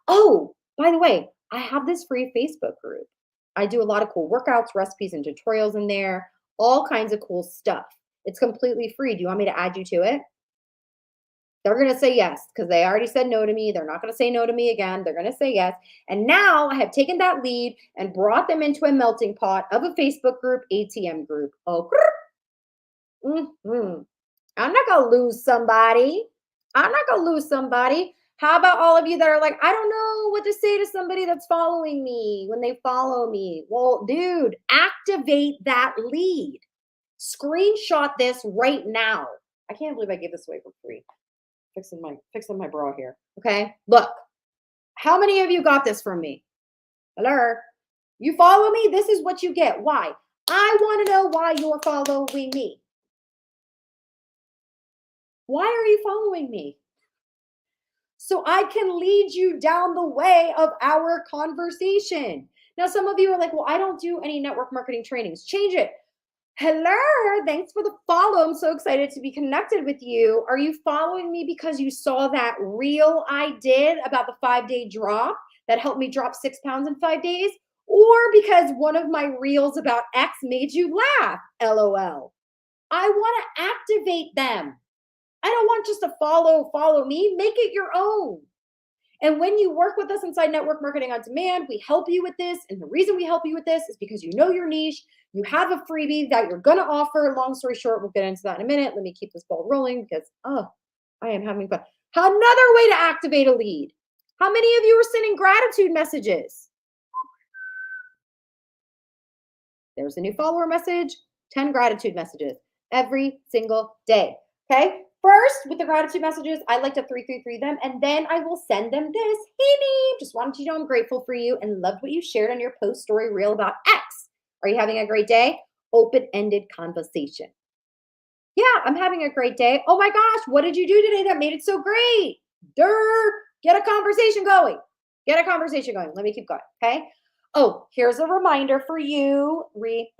Oh, by the way, I have this free Facebook group. I do a lot of cool workouts, recipes, and tutorials in there, all kinds of cool stuff. It's completely free. Do you want me to add you to it? They're going to say yes, because they already said no to me. They're not going to say no to me again. They're going to say yes. And now I have taken that lead and brought them into a melting pot of a Facebook group, ATM group. Oh, I'm not going to lose somebody. I'm not going to lose somebody. How about all of you that are like, I don't know what to say to somebody that's following me when they follow me? Well, dude, activate that lead. Screenshot this right now. I can't believe I gave this away for free. Fixing my bra here. Okay, look. How many of you got this from me? Hello? You follow me? This is what you get. Why? I want to know why you're following me. Why are you following me? So I can lead you down the way of our conversation. Now, some of you are like, well, I don't do any network marketing trainings. Change it. Hello, thanks for the follow. I'm so excited to be connected with you. Are you following me because you saw that reel I did about the 5-day drop that helped me drop 6 pounds in 5 days? Or because one of my reels about X made you laugh? LOL. I want to activate them. I don't want just to follow me. Make it your own. And when you work with us inside Network Marketing on Demand, we help you with this. And the reason we help you with this is because you know your niche. You have a freebie that you're going to offer. Long story short, we'll get into that in a minute. Let me keep this ball rolling because, I am having fun. Another way to activate a lead. How many of you are sending gratitude messages? There's a new follower message, 10 gratitude messages every single day. Okay. First, with the gratitude messages, I like to 333 them, and then I will send them this. Hey, babe, just wanted you to know I'm grateful for you and loved what you shared on your post story reel about X. Are you having a great day? Open-ended conversation. Yeah, I'm having a great day. Oh my gosh, what did you do today that made it so great? Get a conversation going. Get a conversation going. Let me keep going, okay? Oh, here's a reminder for you. Reminder.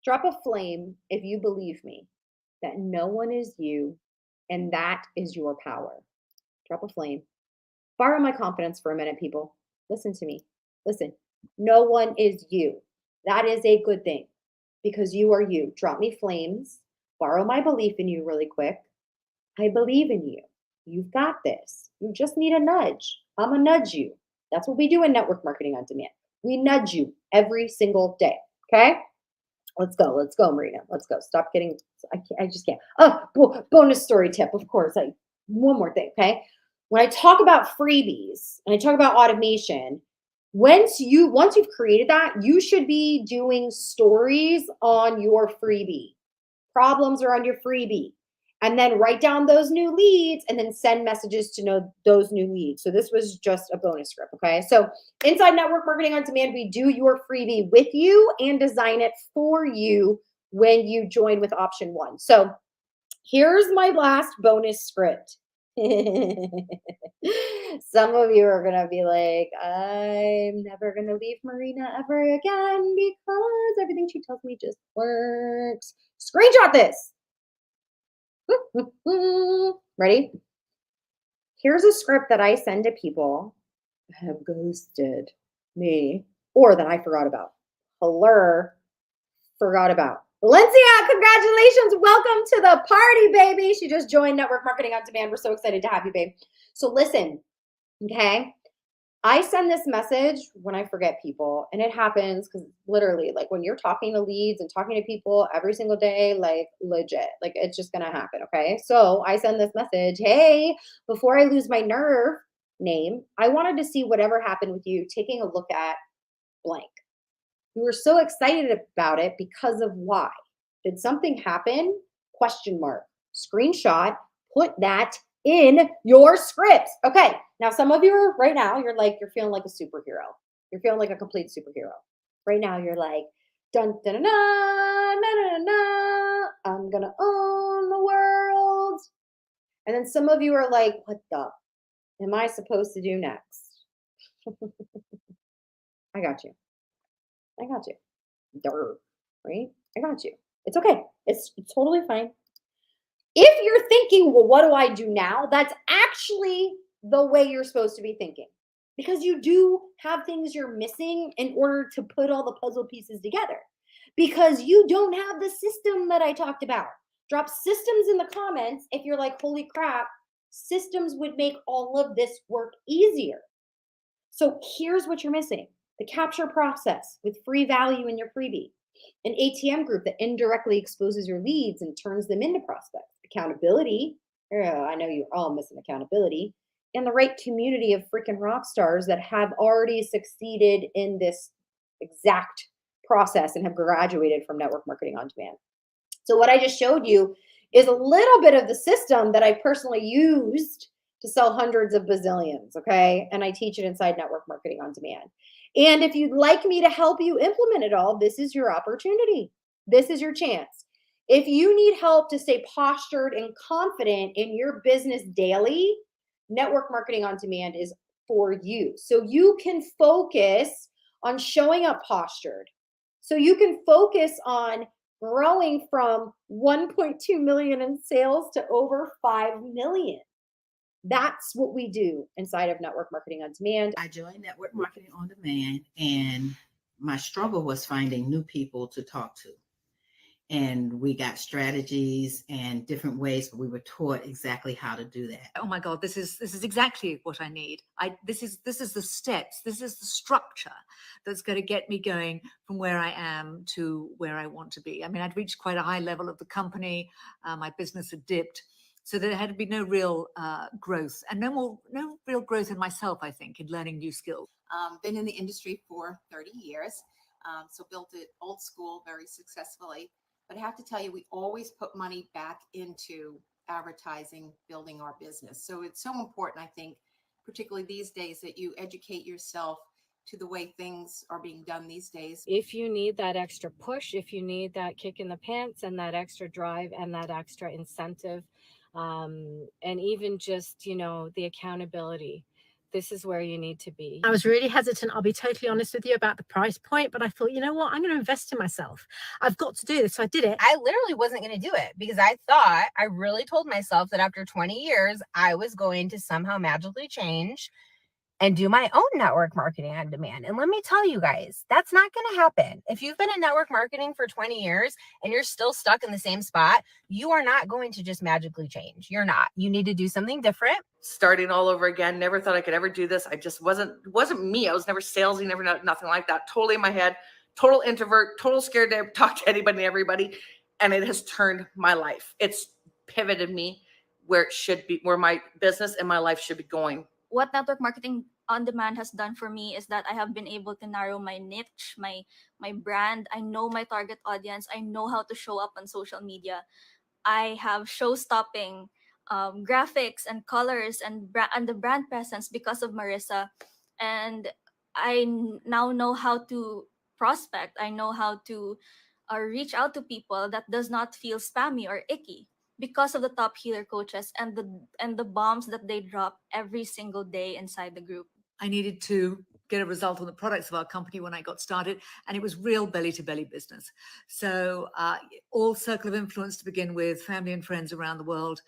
Drop a flame if you believe me that no one is you and that is your power. Drop a flame. Borrow my confidence for a minute, people. Listen to me. Listen. No one is you. That is a good thing because you are you. Drop me flames. Borrow my belief in you really quick. I believe in you. You've got this. You just need a nudge. I'm going to nudge you. That's what we do in Network Marketing on Demand. We nudge you every single day. Okay? Let's go. Let's go, Marina. Let's go. Stop getting, I just can't. Oh, bonus story tip. Of course. One more thing. Okay. When I talk about freebies and I talk about automation, once you've created that, you should be doing stories on your freebie. Problems are on your freebie. And then write down those new leads and then send messages to know those new leads. So this was just a bonus script, okay? So inside Network Marketing on Demand, we do your freebie with you and design it for you when you join with option 1. So here's my last bonus script. Some of you are going to be like, I'm never going to leave Marina ever again because everything she tells me just works. Screenshot this. Ready? Here's a script that I send to people who have ghosted me or that I forgot about. Forgot about. Valencia, congratulations. Welcome to the party, baby. She just joined Network Marketing on Demand. We're so excited to have you, babe. So listen, okay? I send this message when I forget people, and it happens because literally, like when you're talking to leads and talking to people every single day, like legit, like it's just going to happen. Okay. So I send this message. Hey, before I lose my nerve name, I wanted to see whatever happened with you taking a look at blank. We were so excited about it because of why. Did something happen? Question mark. Screenshot, put that in your scripts. Okay. Now, some of you are right now, you're feeling like a superhero. You're feeling like a complete superhero. Right now, you're like, dun, dun, dun, dun, na, na, na, I'm going to own the world. And then some of you are like, what the am I supposed to do next? I got you. I got you. Durr, right? I got you. It's okay. It's totally fine. If you're thinking, well, what do I do now? That's actually the way you're supposed to be thinking because you do have things you're missing in order to put all the puzzle pieces together because you don't have the system that I talked about. Drop systems in the comments if you're like, holy crap, systems would make all of this work easier. So here's what you're missing. The capture process with free value in your freebie, an ATM group that indirectly exposes your leads and turns them into prospects, accountability. I know you're all missing accountability, and the right community of freaking rock stars that have already succeeded in this exact process and have graduated from Network Marketing on Demand. So what I just showed you is a little bit of the system that I personally used to sell hundreds of bazillions, okay? And I teach it inside Network Marketing on Demand. And if you'd like me to help you implement it all, this is your opportunity. This is your chance. If you need help to stay postured and confident in your business daily, Network Marketing on Demand is for you. So you can focus on showing up postured. So you can focus on growing from 1.2 million in sales to over 5 million. That's what we do inside of Network Marketing on Demand. I joined Network Marketing on Demand, and My struggle was finding new people to talk to. And we got strategies and different ways, but we were taught exactly how to do that. Oh my God, this is exactly what I need. This is the steps, this is the structure that's going to get me going from where I am to where I want to be. I mean, I'd reached quite a high level of the company. My business had dipped. So there had to be no real growth, and no real growth in myself, I think, in learning new skills. Been in the industry for 30 years, so built it old school very successfully. But I have to tell you, we always put money back into advertising, building our business. So it's so important, I think, particularly these days, that you educate yourself to the way things are being done these days. If you need that extra push, if you need that kick in the pants and that extra drive and that extra incentive, and even just, you know, the accountability, this is where you need to be. I was really hesitant, I'll be totally honest with you, about the price point, but I thought, you know what, I'm going to invest in myself. I've got to do this. So I did it. I literally wasn't going to do it because I really told myself that after 20 years, I was going to somehow magically change and do my own network marketing on demand. And let me tell you guys, that's not going to happen. If you've been in network marketing for 20 years and you're still stuck in the same spot, you are not going to just magically change. You're not. You need to do something different. Starting all over again. Never thought I could ever do this. I just wasn't me. I was never salesy, never nothing like that. Totally in my head, total introvert, total scared to talk to anybody and everybody. And it has turned my life. It's pivoted me where it should be, where my business and my life should be going. What network marketing on demand has done for me is that I have been able to narrow my niche, my brand. I know my target audience. I know how to show up on social media. I have show-stopping graphics and colors and the brand presence because of Marissa. And I now know how to prospect. I know how to reach out to people that does not feel spammy or icky, because of the top healer coaches and the bombs that they drop every single day inside the group. I needed to get a result on the products of our company when I got started, and it was real belly-to-belly business. So all circle of influence to begin with, family and friends around the world,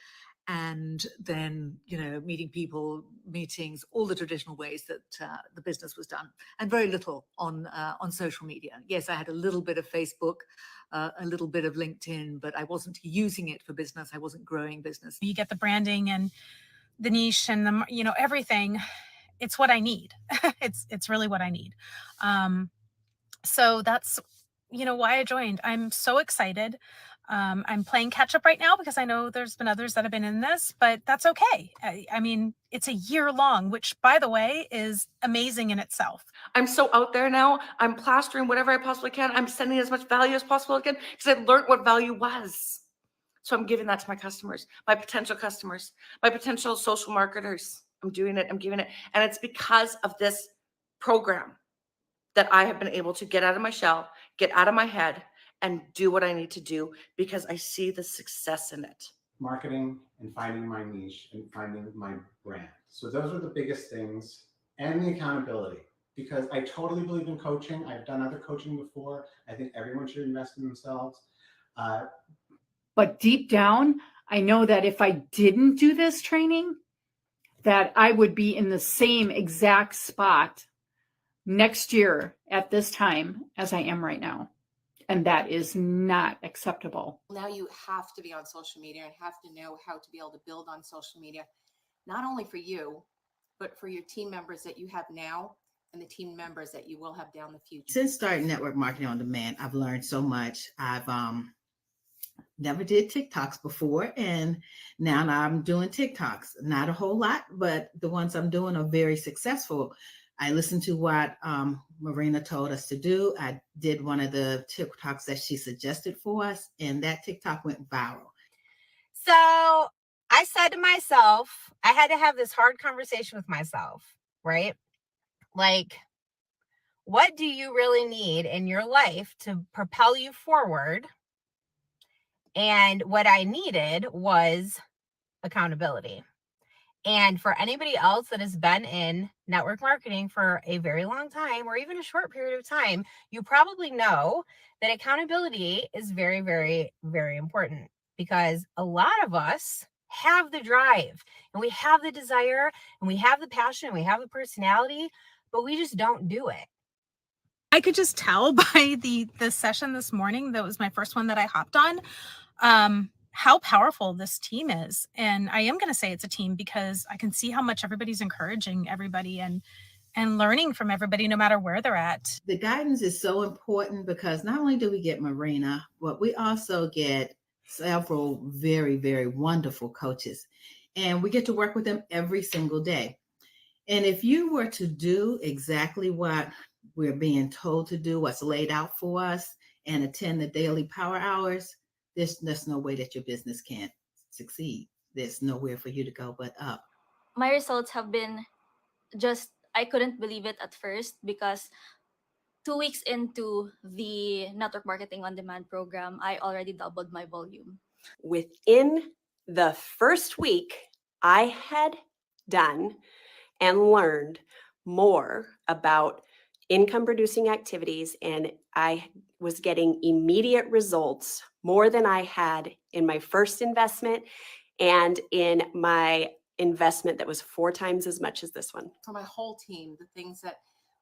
and then, you know, meeting people, meetings, all the traditional ways that the business was done, and very little on social media. Yes, I had a little bit of Facebook, a little bit of LinkedIn, but I wasn't using it for business. I wasn't growing business. You get the branding and the niche and the, you know, everything. It's what I need. It's really what I need. So that's, you know, why I joined. I'm so excited. I'm playing catch up right now because I know there's been others that have been in this, but that's okay. I mean, it's a year long, which, by the way, is amazing in itself. I'm so out there now. I'm plastering whatever I possibly can. I'm sending as much value as possible again because I learned what value was. So I'm giving that to my customers, my potential social marketers. I'm doing it. I'm giving it. And it's because of this program that I have been able to get out of my shell, get out of my head, and do what I need to do because I see the success in it. Marketing and finding my niche and finding my brand. So those are the biggest things, and the accountability, because I totally believe in coaching. I've done other coaching before. I think everyone should invest in themselves. But deep down, I know that if I didn't do this training, that I would be in the same exact spot next year at this time as I am right now. And that is not acceptable. Now you have to be on social media and have to know how to be able to build on social media, not only for you, but for your team members that you have now and the team members that you will have down the future. Since starting network marketing on demand, I've learned so much. I've never did TikToks before, and now I'm doing TikToks. Not a whole lot, but the ones I'm doing are very successful. I listened to what Marina told us to do. I did one of the TikToks that she suggested for us, and that TikTok went viral. So I said to myself, I had to have this hard conversation with myself, right? Like, what do you really need in your life to propel you forward? And what I needed was accountability. And for anybody else that has been in network marketing for a very long time, or even a short period of time, you probably know that accountability is very, very, very important, because a lot of us have the drive and we have the desire and we have the passion and we have the personality, but we just don't do it. I could just tell by the session this morning, that was my first one that I hopped on, how powerful this team is. And I am going to say it's a team because I can see how much everybody's encouraging everybody and learning from everybody, no matter where they're at. The guidance is so important because not only do we get Marina, but we also get several very, very wonderful coaches. And we get to work with them every single day. And if you were to do exactly what we're being told to do, what's laid out for us, and attend the daily power hours, there's no way that your business can't succeed. There's nowhere for you to go but up. My results have been just, I couldn't believe it at first because 2 weeks into the network marketing on demand program, I already doubled my volume. Within the first week, I had done and learned more about income producing activities, and I was getting immediate results more than I had in my first investment and in my investment that was 4 times as much as this one. For my whole team, the things that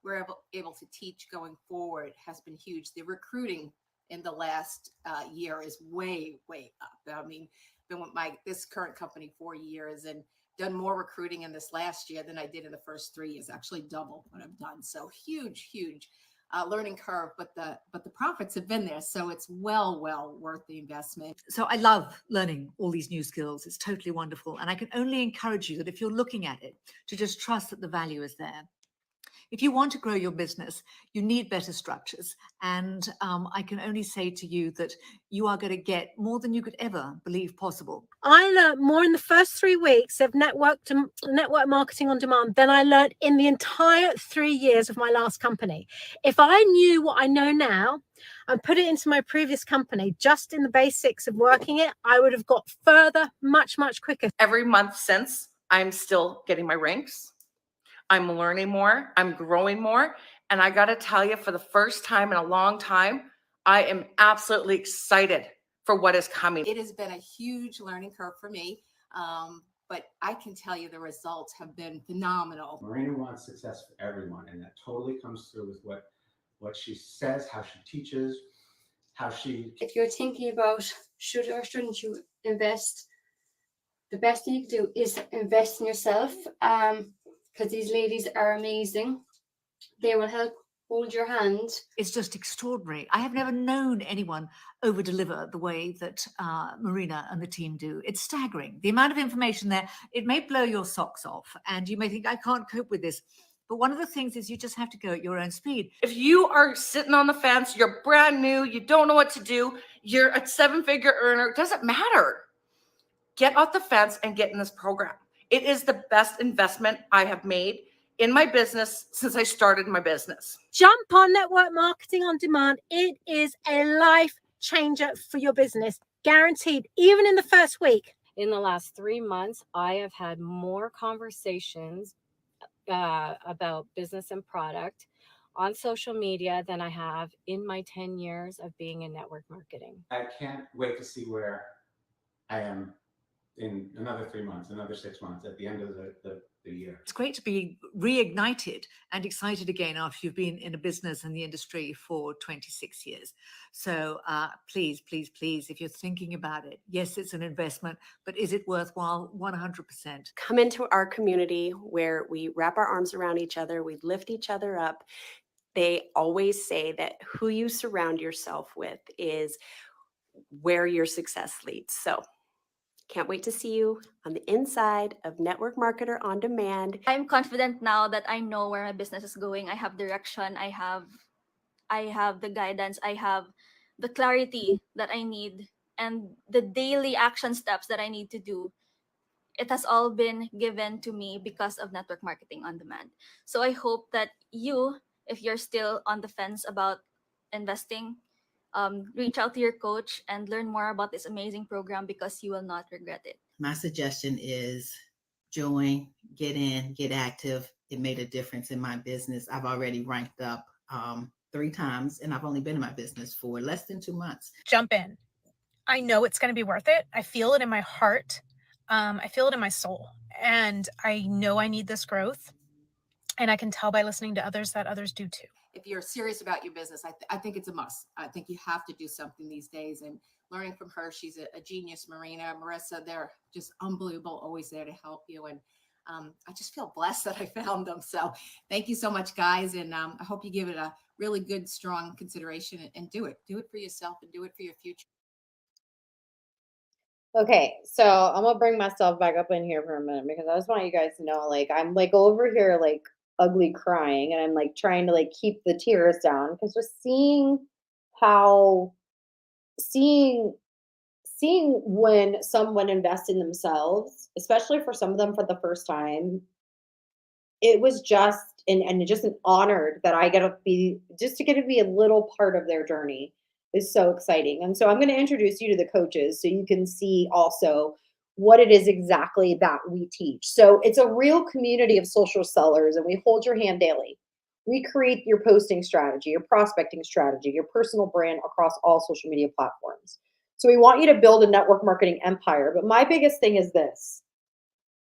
we're able to teach going forward has been huge. The recruiting in the last year is way up. I mean, been with this current company 4 years and done more recruiting in this last year than I did in the first 3 years, actually double what I've done. So huge learning curve, but the profits have been there. So it's well worth the investment. So I love learning all these new skills. It's totally wonderful. And I can only encourage you that if you're looking at it, to just trust that the value is there. If you want to grow your business, you need better structures. And I can only say to you that you are going to get more than you could ever believe possible. I learned more in the first 3 weeks of network marketing on demand than I learned in the entire 3 years of my last company. If I knew what I know now and put it into my previous company, just in the basics of working it, I would have got further much quicker. Every month since, I'm still getting my ranks. I'm learning more, I'm growing more. And I got to tell you, for the first time in a long time, I am absolutely excited for what is coming. It has been a huge learning curve for me, but I can tell you the results have been phenomenal. Marina wants success for everyone, and that totally comes through with what she says, how she teaches, how she... If you're thinking about should or shouldn't you invest, the best thing you can do is invest in yourself, because these ladies are amazing. They will help hold your hand. It's just extraordinary. I have never known anyone over-deliver the way that Marina and the team do. It's staggering. The amount of information there, it may blow your socks off and you may think, I can't cope with this. But one of the things is you just have to go at your own speed. If you are sitting on the fence, you're brand new, you don't know what to do, you're a 7-figure earner, it doesn't matter. Get off the fence and get in this program. It is the best investment I have made in my business since I started my business. Jump on network marketing on demand. It is a life changer for your business, guaranteed, even in the first week. In the last 3 months, I have had more conversations about business and product on social media than I have in my 10 years of being in network marketing. I can't wait to see where I am in another 3 months, another 6 months, at the end of the year. It's great to be reignited and excited again after you've been in a business and the industry for 26 years. So please, if you're thinking about it, yes, it's an investment, but is it worthwhile? 100%. Come into our community where we wrap our arms around each other, we lift each other up. They always say that who you surround yourself with is where your success leads. So can't wait to see you on the inside of Network Marketer on Demand. I'm confident now that I know where my business is going. I have direction. I have the guidance. I have the clarity that I need and the daily action steps that I need to do. It has all been given to me because of Network Marketing on Demand. So I hope that you, if you're still on the fence about investing, reach out to your coach and learn more about this amazing program because you will not regret it. My suggestion is join, get in, get active. It made a difference in my business. I've already ranked up 3 times and I've only been in my business for less than 2 months. Jump in. I know it's going to be worth it. I feel it in my heart. I feel it in my soul. And I know I need this growth. And I can tell by listening to others that others do too. If if you're serious about your business, I think it's a must. I think you have to do something these days. And learning from her, she's a genius. Marina, Marissa, they're just unbelievable, always there to help you. And I just feel blessed that I found them. So thank you so much, guys. And I hope you give it a really good, strong consideration and do it. Do it for yourself and do it for your future. Okay, so I'm gonna bring myself back up in here for a minute because I just want you guys to know, like, I'm like over here like ugly crying, and I'm like trying to like keep the tears down because just seeing how seeing when someone invests in themselves, especially for some of them for the first time, it was just and just an honor that I get to be just to get to be a little part of their journey is so exciting. And so I'm going to introduce you to the coaches so you can see also what it is exactly that we teach. So it's a real community of social sellers, and we hold your hand daily. We create your posting strategy, your prospecting strategy, your personal brand across all social media platforms. So we want you to build a network marketing empire. But my biggest thing is this: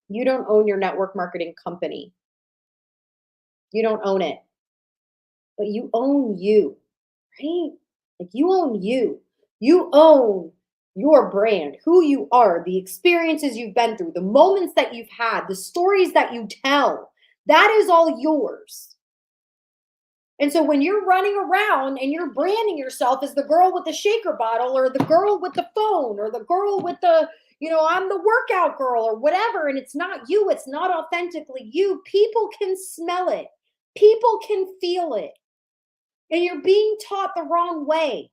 you don't own your network marketing company. You don't own it, but you own you, right? Like you own you. You own your brand, who you are, the experiences you've been through, the moments that you've had, the stories that you tell. That is all yours. And so when you're running around and you're branding yourself as the girl with the shaker bottle or the girl with the phone or the girl with the, I'm the workout girl or whatever, and it's not you, it's not authentically you, people can smell it. People can feel it. And you're being taught the wrong way.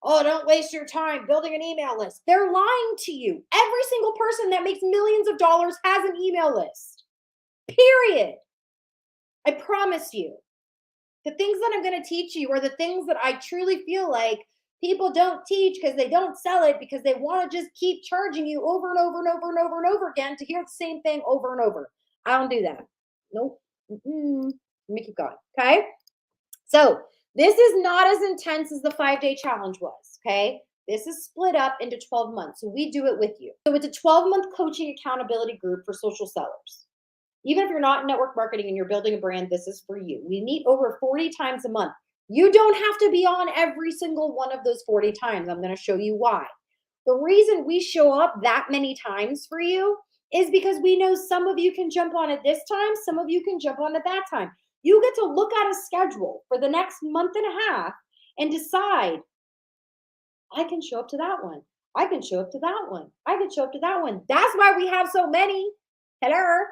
Oh, don't waste your time building an email list. They're lying to you. Every single person that makes millions of dollars has an email list. Period. I promise you. The things that I'm going to teach you are the things that I truly feel like people don't teach because they don't sell it because they want to just keep charging you over and over and over and over and over again to hear the same thing over and over. I don't do that. Nope. Let me keep going. Okay. So this is not as intense as the 5-day challenge was. Okay. This is split up into 12 months. So we do it with you. So it's a 12-month coaching accountability group for social sellers. Even if you're not in network marketing and you're building a brand, this is for you. We meet over 40 times a month. You don't have to be on every single one of those 40 times. I'm going to show you why. The reason we show up that many times for you is because we know some of you can jump on it this time, some of you can jump on it that time. You get to look at a schedule for the next month and a half and decide, I can show up to that one. I can show up to that one. I can show up to that one. That's why we have so many. Hello.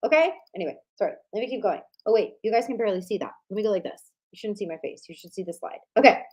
Okay. Anyway, sorry. Let me keep going. Oh, wait. You guys can barely see that. Let me go like this. You shouldn't see my face. You should see the slide. Okay.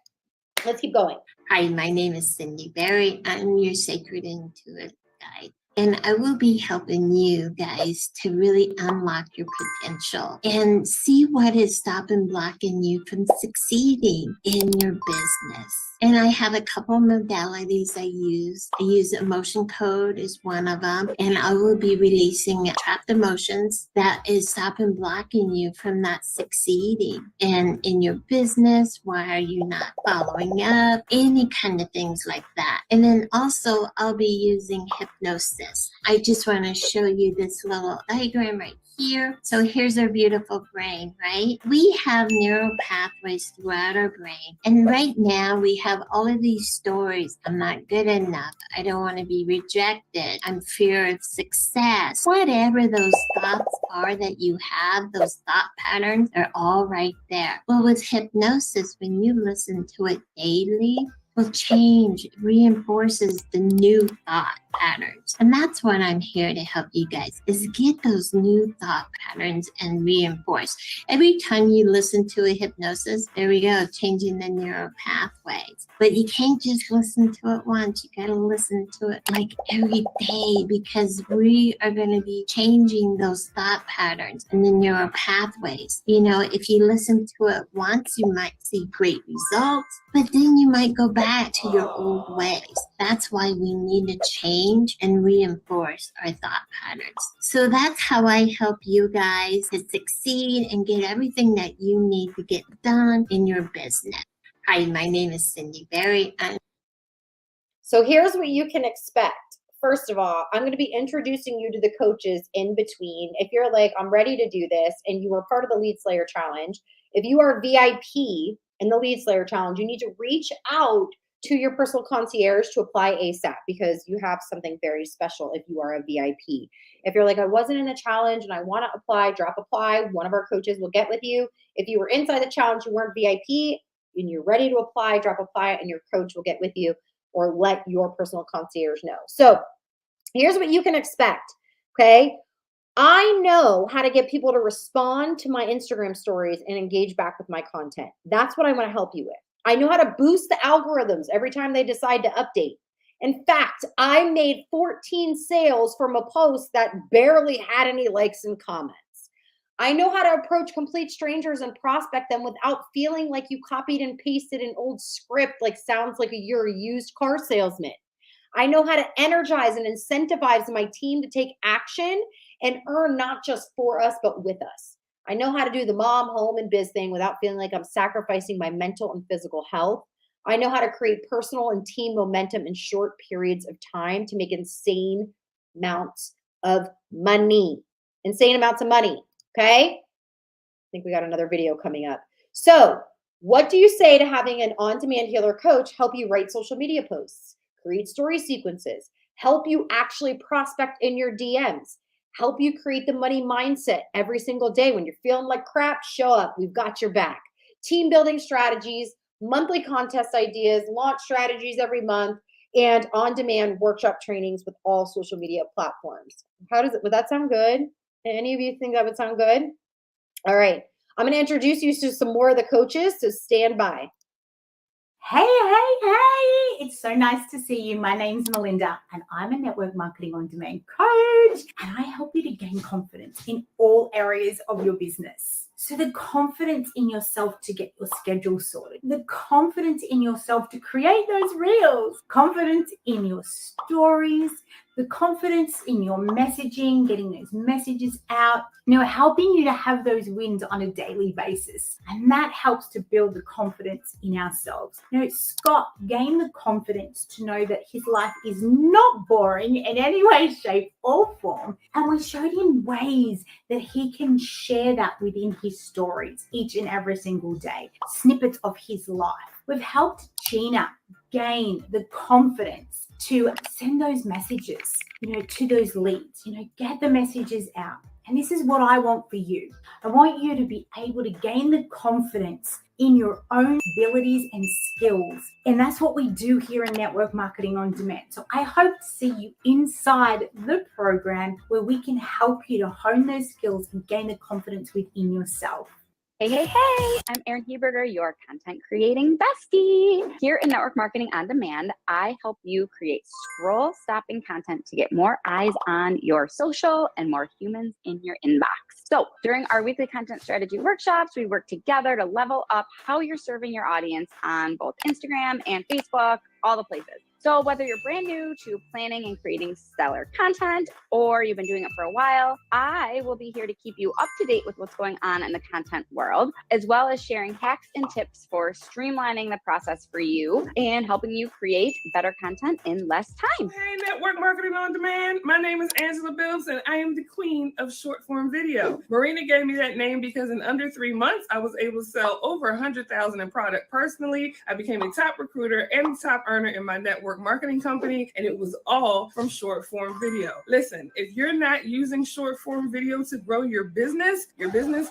Let's keep going. Hi, my name is Cindy Berry. I'm your Sacred Intuitive Guide. And I will be helping you guys to really unlock your potential and see what is stopping blocking you from succeeding in your business. And I have a couple of modalities I use. I use emotion code is one of them. And I will be releasing trapped emotions that is stopping blocking you from not succeeding in your business. Why are you not following up? Any kind of things like that. And then also I'll be using hypnosis. I just want to show you this little diagram right here. So here's our beautiful brain, right? We have neural pathways throughout our brain. And right now we have all of these stories. I'm not good enough. I don't want to be rejected. I'm fear of success. Whatever those thoughts are that you have, those thought patterns are all right there. Well, with hypnosis, when you listen to it daily, will change, reinforces the new thought patterns. And that's what I'm here to help you guys, is get those new thought patterns and reinforce. Every time you listen to a hypnosis, there we go, changing the neural pathways. But you can't just listen to it once. You got to listen to it like every day, because we are going to be changing those thought patterns and the neural pathways. You know, if you listen to it once, you might see great results, but then you might go back to your old ways. That's why we need to change and reinforce our thought patterns. So that's how I help you guys to succeed and get everything that you need to get done in your business. Hi, my name is Cindy Berry. So here's what you can expect. First of all, I'm going to be introducing you to the coaches in between. If you're like, I'm ready to do this, and you were part of the Lead Slayer Challenge, If you are VIP in the Lead Slayer Challenge, you need to reach out to your personal concierge to apply ASAP because you have something very special if you are a VIP. If you're like, I wasn't in the challenge and I want to apply, drop apply, one of our coaches will get with you. If you were inside the challenge, you weren't VIP and you're ready to apply, drop apply, and your coach will get with you or let your personal concierge know. So here's what you can expect, okay? I know how to get people to respond to my Instagram stories and engage back with my content. That's what I want to help you with. I know how to boost the algorithms every time they decide to update. In fact, I made 14 sales from a post that barely had any likes and comments. I know how to approach complete strangers and prospect them without feeling like you copied and pasted an old script, like sounds like you're a used car salesman. I know how to energize and incentivize my team to take action and earn not just for us, but with us. I know how to do the mom, home, and biz thing without feeling like I'm sacrificing my mental and physical health. I know how to create personal and team momentum in short periods of time to make insane amounts of money. Insane amounts of money, okay? I think we got another video coming up. So what do you say to having an on-demand healer coach help you write social media posts, create story sequences, help you actually prospect in your DMs, help you create the money mindset every single day? When you're feeling like crap, show up. We've got your back. Team building strategies, monthly contest ideas, launch strategies every month, and on-demand workshop trainings with all social media platforms. Would that sound good? Any of you think that would sound good? All right. I'm going to introduce you to some more of the coaches, so stand by. Hey, it's so nice to see you. My name's Melinda and I'm a network marketing on demand coach, and I help you to gain confidence in all areas of your business. So the confidence in yourself to get your schedule sorted, the confidence in yourself to create those reels, confidence in your stories, the confidence in your messaging, getting those messages out, helping you to have those wins on a daily basis. And that helps to build the confidence in ourselves. Scott gained the confidence to know that his life is not boring in any way, shape, or form. And we showed him ways that he can share that within his stories each and every single day, snippets of his life. We've helped Gina gain the confidence to send those messages, to those leads, get the messages out. And this is what I want for you. I want you to be able to gain the confidence in your own abilities and skills. And that's what we do here in Network Marketing on Demand. So I hope to see you inside the program where we can help you to hone those skills and gain the confidence within yourself. Hey, I'm Erin Heberger, your content creating bestie. Here in Network Marketing on Demand, I help you create scroll-stopping content to get more eyes on your social and more humans in your inbox. So during our weekly content strategy workshops, we work together to level up how you're serving your audience on both Instagram and Facebook, all the places. So whether you're brand new to planning and creating stellar content, or you've been doing it for a while, I will be here to keep you up to date with what's going on in the content world, as well as sharing hacks and tips for streamlining the process for you and helping you create better content in less time. Hey, Network Marketing on Demand. My name is Angela Bills, and I am the queen of short form video. Marina gave me that name because in under 3 months, I was able to sell over 100,000 in product personally. I became a top recruiter and top earner in my network marketing company, and it was all from short form video. Listen, if you're not using short form video to grow your business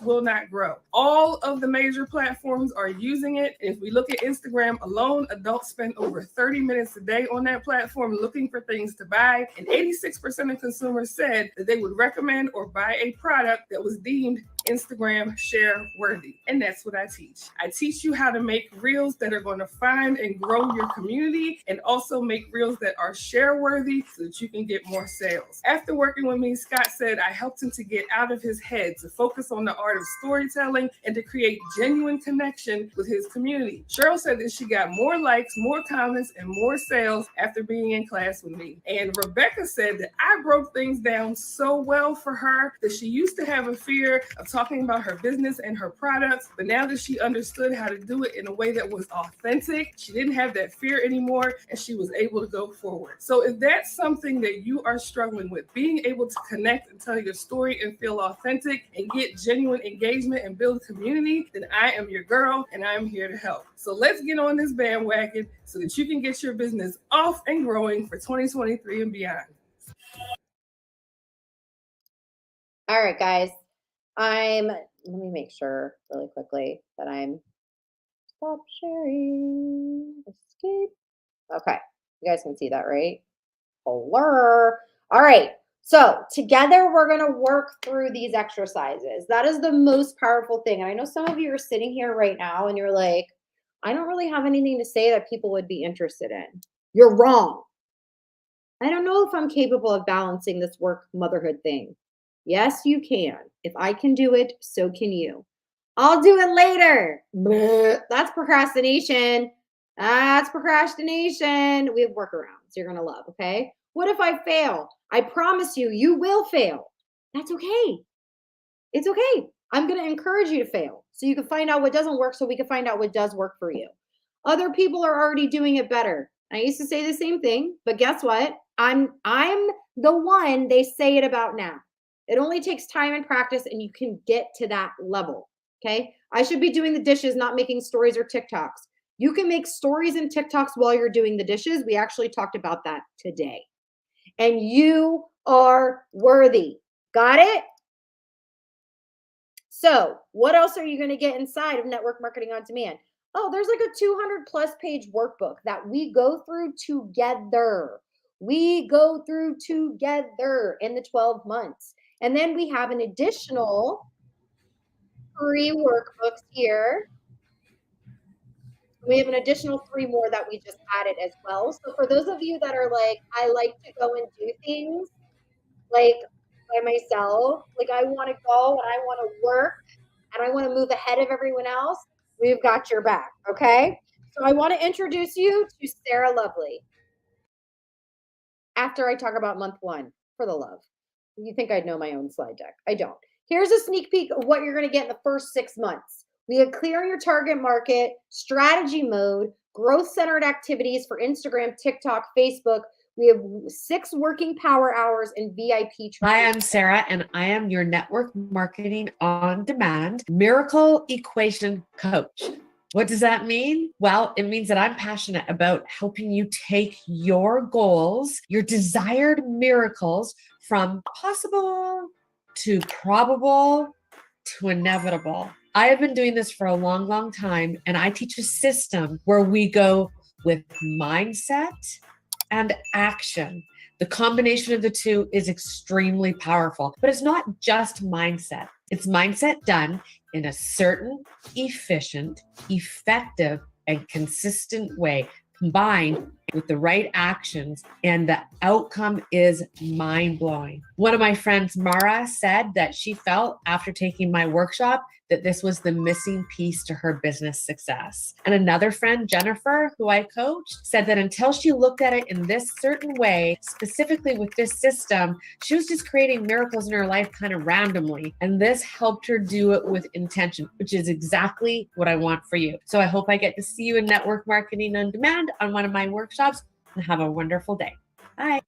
will not grow. All of the major platforms are using it. If we look at Instagram alone, adults spend over 30 minutes a day on that platform looking for things to buy, and 86% of consumers said that they would recommend or buy a product that was deemed Instagram share worthy. And that's what I teach. I teach you how to make reels that are going to find and grow your community, and also make reels that are share worthy so that you can get more sales. After working with me, Scott said I helped him to get out of his head, to focus on the art of storytelling and to create genuine connection with his community. Cheryl said that she got more likes, more comments, and more sales after being in class with me. And Rebecca said that I broke things down so well for her that she used to have a fear of talking about her business and her products. But now that she understood how to do it in a way that was authentic, she didn't have that fear anymore, and she was able to go forward. So if that's something that you are struggling with, being able to connect and tell your story and feel authentic and get genuine engagement and build community, then I am your girl and I'm here to help. So let's get on this bandwagon so that you can get your business off and growing for 2023 and beyond. All right, guys. Let me make sure really quickly that I'm stop sharing, escape. Okay, you guys can see that, right? Blur. All right, so together we're gonna work through these exercises. That is the most powerful thing. And I know some of you are sitting here right now and you're like, I don't really have anything to say that people would be interested in. You're wrong. I don't know if I'm capable of balancing this work motherhood thing. Yes, you can. If I can do it, so can you. I'll do it later. Bleh. That's procrastination. That's procrastination. We have workarounds you're going to love, okay? What if I fail? I promise you, you will fail. That's okay. It's okay. I'm going to encourage you to fail so you can find out what doesn't work so we can find out what does work for you. Other people are already doing it better. I used to say the same thing, but guess what? I'm the one they say it about now. It only takes time and practice and you can get to that level, okay? I should be doing the dishes, not making stories or TikToks. You can make stories and TikToks while you're doing the dishes. We actually talked about that today. And you are worthy. Got it? So what else are you going to get inside of Network Marketing on Demand? Oh, there's like a 200+ page workbook that we go through together. We go through together in the 12 months. And then we have an additional 3 workbooks here. We have an additional 3 more that we just added as well. So for those of you that are like, I like to go and do things like by myself, like I want to go and I want to work and I want to move ahead of everyone else, we've got your back, okay? So I want to introduce you to Sarah Lovely. After I talk about month 1, for the love. You think I'd know my own slide deck. I don't. Here's a sneak peek of what you're going to get in the first 6 months. We have clearing your target market, strategy mode, growth-centered activities for Instagram, TikTok, Facebook. We have 6 working power hours and VIP training. Hi, I'm Sarah, and I am your Network Marketing on Demand Miracle Equation Coach. What does that mean? Well, it means that I'm passionate about helping you take your goals, your desired miracles from possible to probable to inevitable. I have been doing this for a long, long time, and I teach a system where we go with mindset and action. The combination of the two is extremely powerful, but it's not just mindset. It's mindset done in a certain, efficient, effective, and consistent way, combined with the right actions, and the outcome is mind-blowing. One of my friends, Mara, said that she felt after taking my workshop that this was the missing piece to her business success. And another friend, Jennifer, who I coached, said that until she looked at it in this certain way, specifically with this system, she was just creating miracles in her life kind of randomly. And this helped her do it with intention, which is exactly what I want for you. So I hope I get to see you in Network Marketing on Demand on one of my workshops, and have a wonderful day. Bye.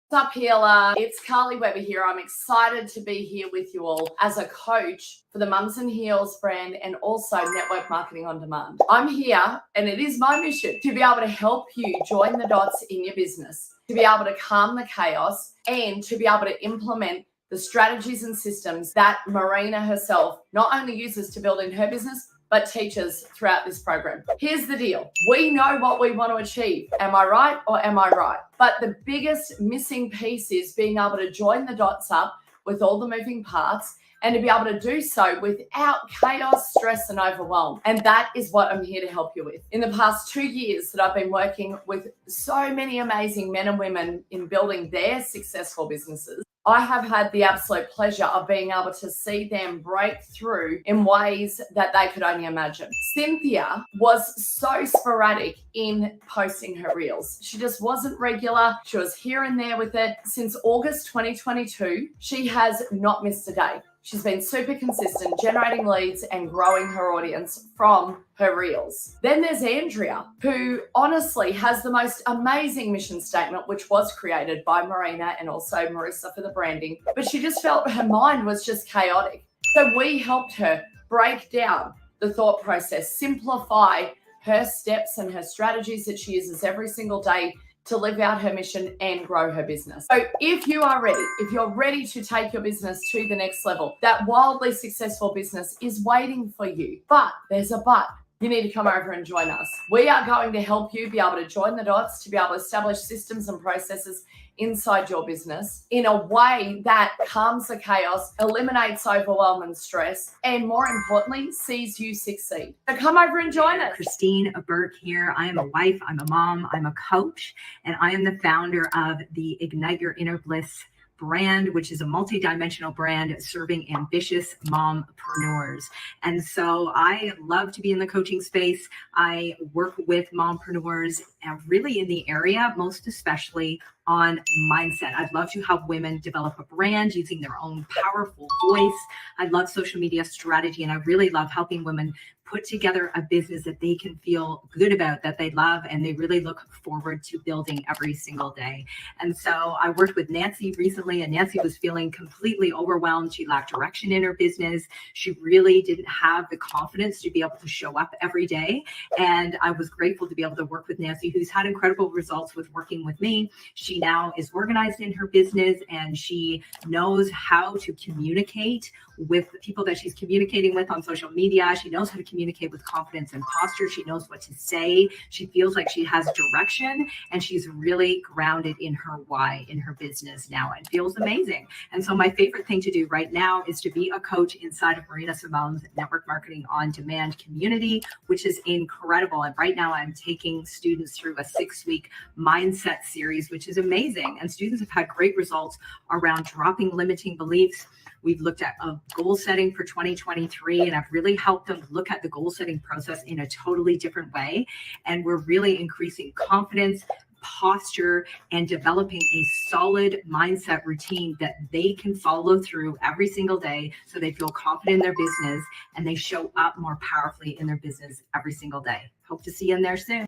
What's up, healer? It's Carly Weber here. I'm excited to be here with you all as a coach for the Mums and Heels brand and also Network Marketing on Demand. I'm here and it is my mission to be able to help you join the dots in your business, to be able to calm the chaos and to be able to implement the strategies and systems that Marina herself not only uses to build in her business, but teaches throughout this program. Here's the deal. We know what we want to achieve. Am I right or am I right? But the biggest missing piece is being able to join the dots up with all the moving parts and to be able to do so without chaos, stress, and overwhelm. And that is what I'm here to help you with. In the past 2 years that I've been working with so many amazing men and women in building their successful businesses, I have had the absolute pleasure of being able to see them break through in ways that they could only imagine. Cynthia was so sporadic in posting her reels. She just wasn't regular. She was here and there with it. Since August 2022, she has not missed a day. She's been super consistent, generating leads and growing her audience from her reels. Then there's Andrea, who honestly has the most amazing mission statement, which was created by Marina and also Marissa for the branding, but she just felt her mind was just chaotic. So we helped her break down the thought process, simplify her steps and her strategies that she uses every single day to live out her mission and grow her business. So if you are ready, if you're ready to take your business to the next level, that wildly successful business is waiting for you. But there's a but. You need to come over and join us. We are going to help you be able to join the dots, to be able to establish systems and processes inside your business in a way that calms the chaos, eliminates overwhelm and stress, and more importantly, sees you succeed. So come over and join us. Christine Burke here. I am a wife, I'm a mom, I'm a coach, and I am the founder of the Ignite Your Inner Bliss brand, which is a multi-dimensional brand serving ambitious mompreneurs. And so I love to be in the coaching space. I work with mompreneurs really in the area, most especially on mindset. I'd love to help women develop a brand using their own powerful voice. I love social media strategy, and I really love helping women put together a business that they can feel good about, that they love, and they really look forward to building every single day. And so I worked with Nancy recently, and Nancy was feeling completely overwhelmed. She lacked direction in her business. She really didn't have the confidence to be able to show up every day. And I was grateful to be able to work with Nancy, who's had incredible results with working with me. She now is organized in her business, and she knows how to communicate with the people that she's communicating with on social media. She knows how to communicate with confidence and posture. She knows what to say. She feels like she has direction, and she's really grounded in her why in her business now, and feels amazing. And so my favorite thing to do right now is to be a coach inside of Marina Simone's Network Marketing on Demand community, which is incredible. And right now I'm taking students through a 6-week mindset series, which is amazing. And students have had great results around dropping limiting beliefs. We've looked at goal setting for 2023, and I've really helped them look at the goal setting process in a totally different way. And we're really increasing confidence, posture, and developing a solid mindset routine that they can follow through every single day so they feel confident in their business and they show up more powerfully in their business every single day. Hope to see you in there soon.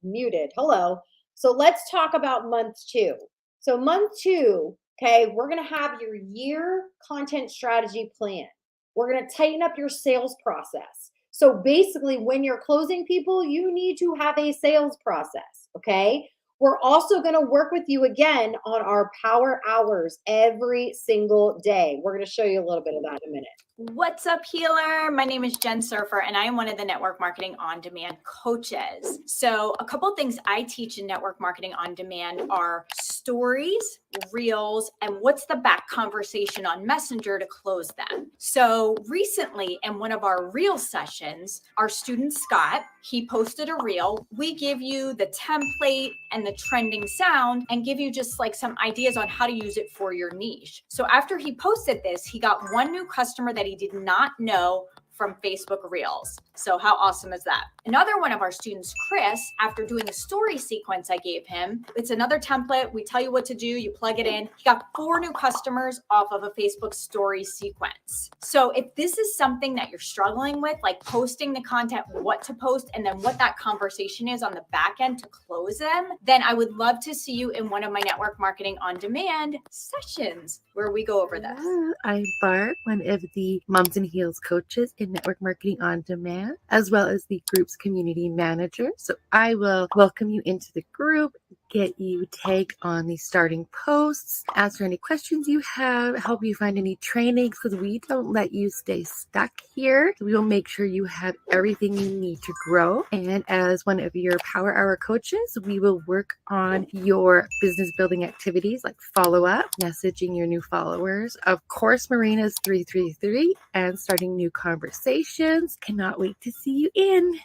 Muted. Hello. So let's talk about month 2. So month 2, okay, we're going to have your year content strategy plan. We're going to tighten up your sales process. So basically, when you're closing people, you need to have a sales process, okay? We're also going to work with you again on our power hours every single day. We're going to show you a little bit of that in a minute. What's up, healer? My name is Jen Surfer, and I am one of the Network Marketing on Demand coaches. So a couple of things I teach in Network Marketing on Demand are stories, reels, and what's the back conversation on Messenger to close them. So recently in one of our reel sessions, our student Scott, he posted a reel. We give you the template and the trending sound and give you just like some ideas on how to use it for your niche. So after he posted this, he got one new customer that he did not know from Facebook Reels. So how awesome is that? Another one of our students, Chris, after doing a story sequence I gave him, it's another template. We tell you what to do, you plug it in. He got 4 new customers off of a Facebook story sequence. So if this is something that you're struggling with, like posting the content, what to post, and then what that conversation is on the back end to close them, then I would love to see you in one of my Network Marketing on Demand sessions where we go over this. I'm Barb, one of the Moms and Heels coaches in Network Marketing on Demand, as well as the group's community manager. So I will welcome you into the group, get you tagged on the starting posts, answer any questions you have, help you find any trainings, because we don't let you stay stuck here. We will make sure you have everything you need to grow. And as one of your Power Hour coaches, we will work on your business building activities like follow up, messaging your new followers, of course, Marina's 333, and starting new conversations. Cannot wait to see you in.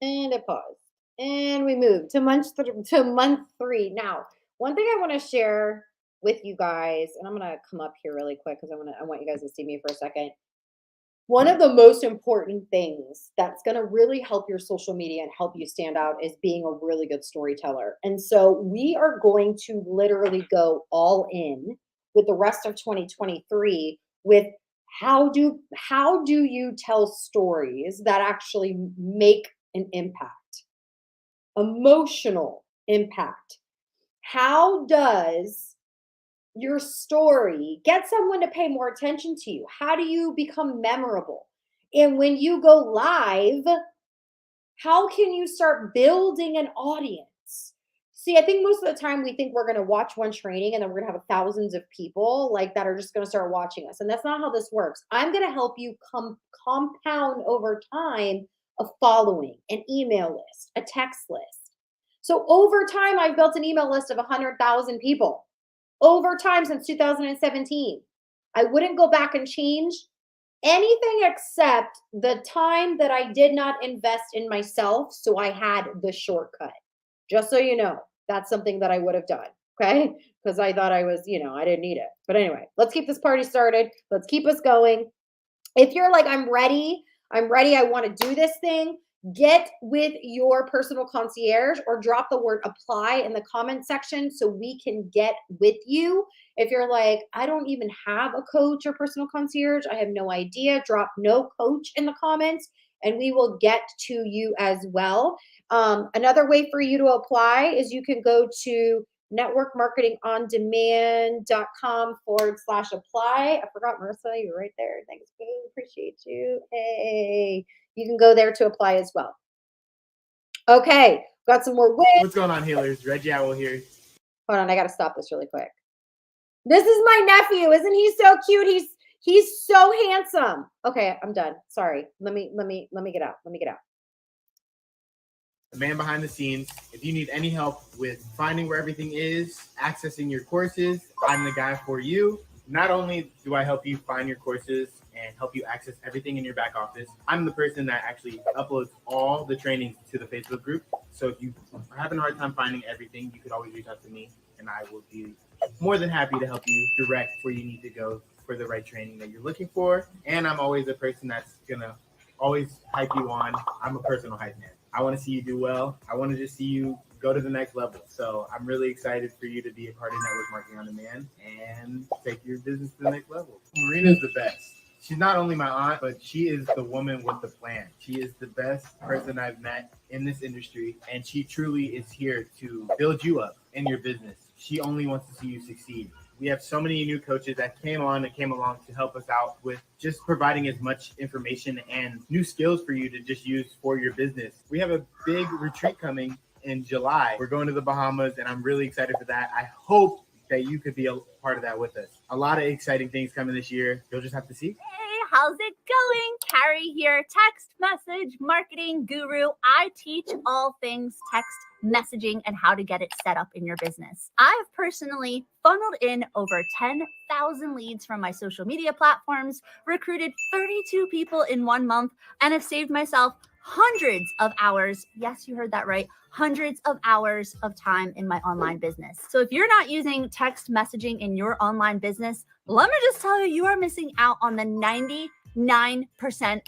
And a pause. And we move to month 3. Now, one thing I want to share with you guys, and I'm going to come up here really quick because I want you guys to see me for a second. One of the most important things that's going to really help your social media and help you stand out is being a really good storyteller. And so we are going to literally go all in with the rest of 2023 with how do you tell stories that actually make an impact, emotional impact. How does your story get someone to pay more attention to you? How do you become memorable? And when you go live, how can you start building an audience? See, I think most of the time we think we're going to watch one training and then we're going to have thousands of people like that are just going to start watching us. And that's not how this works. I'm going to help you compound over time a following, an email list, a text list. So over time, I've built an email list of 100,000 people. Over time since 2017. I wouldn't go back and change anything except the time that I did not invest in myself, so I had the shortcut. Just so you know, that's something that I would have done, okay? Because I thought I was, I didn't need it. But anyway, let's keep this party started. Let's keep us going. If you're like, I'm ready, I want to do this thing, get with your personal concierge or drop the word apply in the comment section so we can get with you. If you're like, I don't even have a coach or personal concierge, I have no idea, drop no coach in the comments and we will get to you as well. Another way for you to apply is you can go to networkmarketingondemand.com/apply. I forgot, Marissa, you're right there. Thanks, boo. Appreciate you. Hey, you can go there to apply as well. Okay, got some more wins. What's going on, healers? Reggie Owl here. Hold on, I got to stop this really quick. This is my nephew. Isn't he so cute? He's so handsome. Okay, I'm done. Sorry. Let me get out. The man behind the scenes. If you need any help with finding where everything is, accessing your courses, I'm the guy for you. Not only do I help you find your courses and help you access everything in your back office, I'm the person that actually uploads all the trainings to the Facebook group. So if you are having a hard time finding everything, you could always reach out to me and I will be more than happy to help you direct where you need to go for the right training that you're looking for. And I'm always a person that's gonna always hype you on. I'm a personal hype man. I want to see you do well. I want to just see you go to the next level. So I'm really excited for you to be a part of Network Marketing on Demand and take your business to the next level. Marina's the best. She's not only my aunt, but she is the woman with the plan. She is the best person I've met in this industry, and she truly is here to build you up in your business. She only wants to see you succeed. We have so many new coaches that came along to help us out with just providing as much information and new skills for you to just use for your business. We have a big retreat coming in July. We're going to the Bahamas, and I'm really excited for that. I hope that you could be a part of that with us. A lot of exciting things coming this year. You'll just have to see. Hey, how's it going? Carrie here, text message marketing guru. I teach all things text messaging and how to get it set up in your business. I've personally funneled in over 10,000 leads from my social media platforms, recruited 32 people in 1 month, and have saved myself hundreds of hours. Yes, you heard that right. Hundreds of hours of time in my online business. So if you're not using text messaging in your online business, let me just tell you, you are missing out on the 99%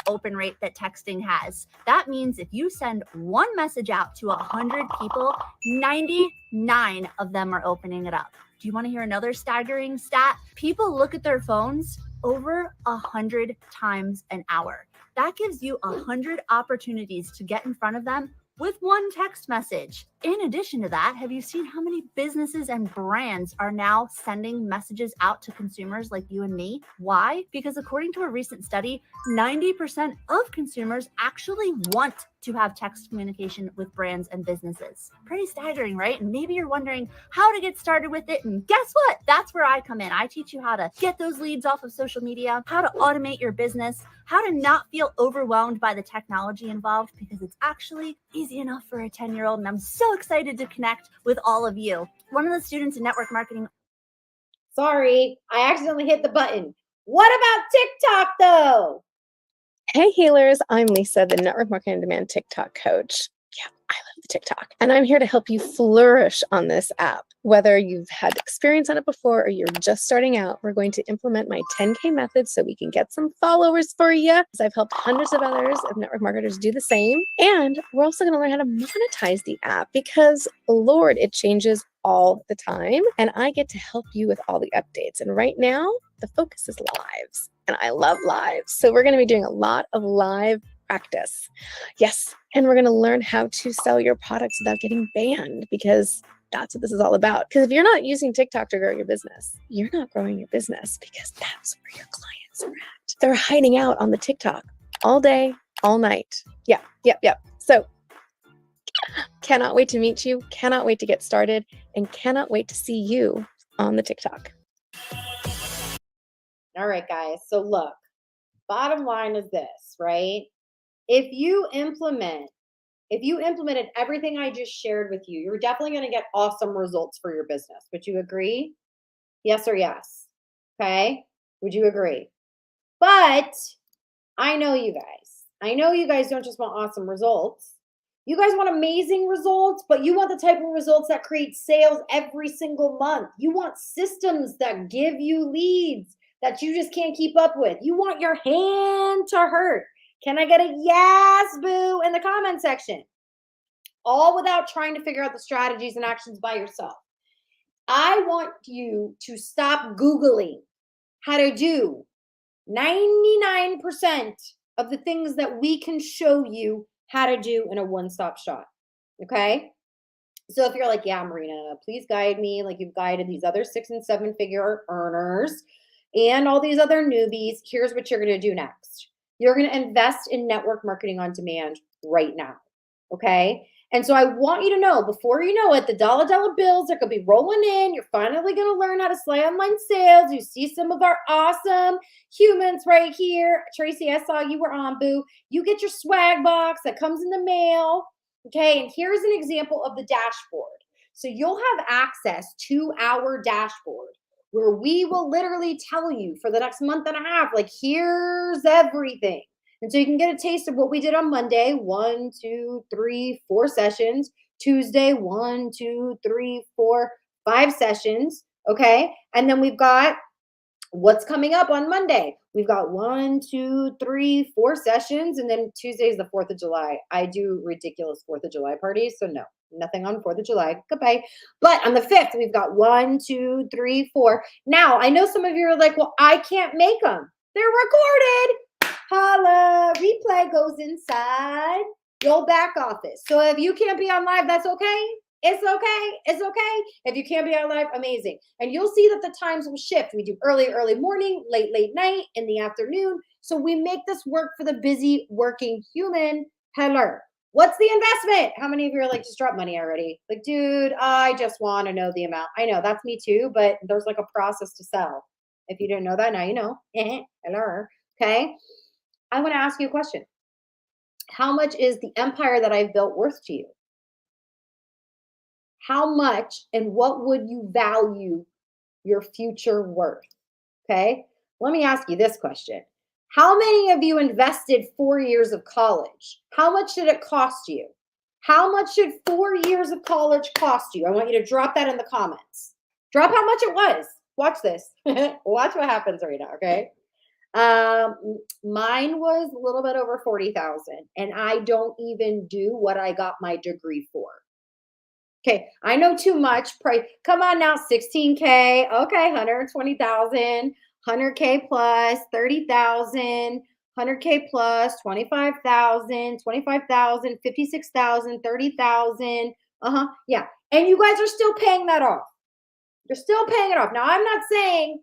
open rate that texting has. That means if you send one message out to 100 people, 99 of them are opening it up. Do you want to hear another staggering stat? People look at their phones over 100 times an hour. That gives you 100 opportunities to get in front of them with one text message. In addition to that, have you seen how many businesses and brands are now sending messages out to consumers like you and me? Why? Because according to a recent study, 90% of consumers actually want to have text communication with brands and businesses. Pretty staggering, right? And maybe you're wondering how to get started with it. And guess what? That's where I come in. I teach you how to get those leads off of social media, how to automate your business, how to not feel overwhelmed by the technology involved, because it's actually easy enough for a 10-year-old. And I'm so excited to connect with all of you. One of the students in network marketing. Sorry, I accidentally hit the button. What about TikTok though? Hey healers, I'm Lisa, the Network Marketing on Demand TikTok coach. Yeah, I love the TikTok, and I'm here to help you flourish on this app. Whether you've had experience on it before or you're just starting out, we're going to implement my 10K method so we can get some followers for you. As I've helped hundreds of others of network marketers do the same. And we're also going to learn how to monetize the app because, Lord, it changes all the time. And I get to help you with all the updates. And right now, the focus is lives. And I love lives. So we're going to be doing a lot of live practice. Yes. And we're going to learn how to sell your products without getting banned, because that's what this is all about. Because if you're not using TikTok to grow your business, you're not growing your business, because that's where your clients are at. They're hiding out on the TikTok all day, all night. Yep. So cannot wait to meet you, cannot wait to get started, and cannot wait to see you on the TikTok. All right, guys. So look, bottom line is this, right? If you implemented everything I just shared with you, you're definitely going to get awesome results for your business. Would you agree? Yes or yes? Okay. Would you agree? But I know you guys. I know you guys don't just want awesome results. You guys want amazing results, but you want the type of results that create sales every single month. You want systems that give you leads that you just can't keep up with. You want your hand to hurt. Can I get a yes, boo, in the comment section? All without trying to figure out the strategies and actions by yourself. I want you to stop Googling how to do 99% of the things that we can show you how to do in a one-stop shop. Okay? So if you're like, yeah, Marina, please guide me like you've guided these other 6- and 7-figure earners and all these other newbies, here's what you're going to do next. You're going to invest in network marketing on demand right now. Okay? And so I want you to know, before you know it, the dollar bills are going to be rolling in. You're finally going to learn how to slay online sales. You see some of our awesome humans right here. Tracy, I saw you were on, boo. You get your swag box that comes in the mail. Okay, and here's an example of the dashboard. So you'll have access to our dashboard where we will literally tell you for the next month and a half, like, here's everything. And so you can get a taste of what we did on Monday, 1, 2, 3, 4 sessions. Tuesday, 1, 2, 3, 4, 5 sessions. Okay. And then we've got what's coming up on Monday. We've got 1, 2, 3, 4 sessions. And then Tuesday is the 4th of July. I do ridiculous 4th of July parties. So no, nothing on 4th of July. Goodbye. But on the 5th, we've got 1, 2, 3, 4. Now, I know some of you are like, well, I can't make them. They're recorded. Holla, replay goes inside your back office. So if you can't be on live, that's okay. It's okay. It's okay. If you can't be on live, amazing. And you'll see that the times will shift. We do early morning, late night, in the afternoon. So we make this work for the busy working human. Hello. What's the investment? How many of you are like, just drop money already? Like, dude, I just want to know the amount. I know that's me too, but there's like a process to sell. If you didn't know that, now you know. Hello. Okay. I want to ask you a question. How much is the empire that I've built worth to you? How much and what would you value your future worth? Okay. Let me ask you this question. How many of you invested 4 years of college? How much did it cost you? How much should 4 years of college cost you? I want you to drop that in the comments. Drop how much it was. Watch this. Watch what happens right now. Okay. Mine was a little bit over 40,000, and I don't even do what I got my degree for. Okay, I know too much. Come on now, 16K. Okay, 120,000, 100K plus 30,000, 100K plus 25,000, 25,000, 56,000, 30,000. Yeah, and you guys are still paying that off. You're still paying it off. Now, I'm not saying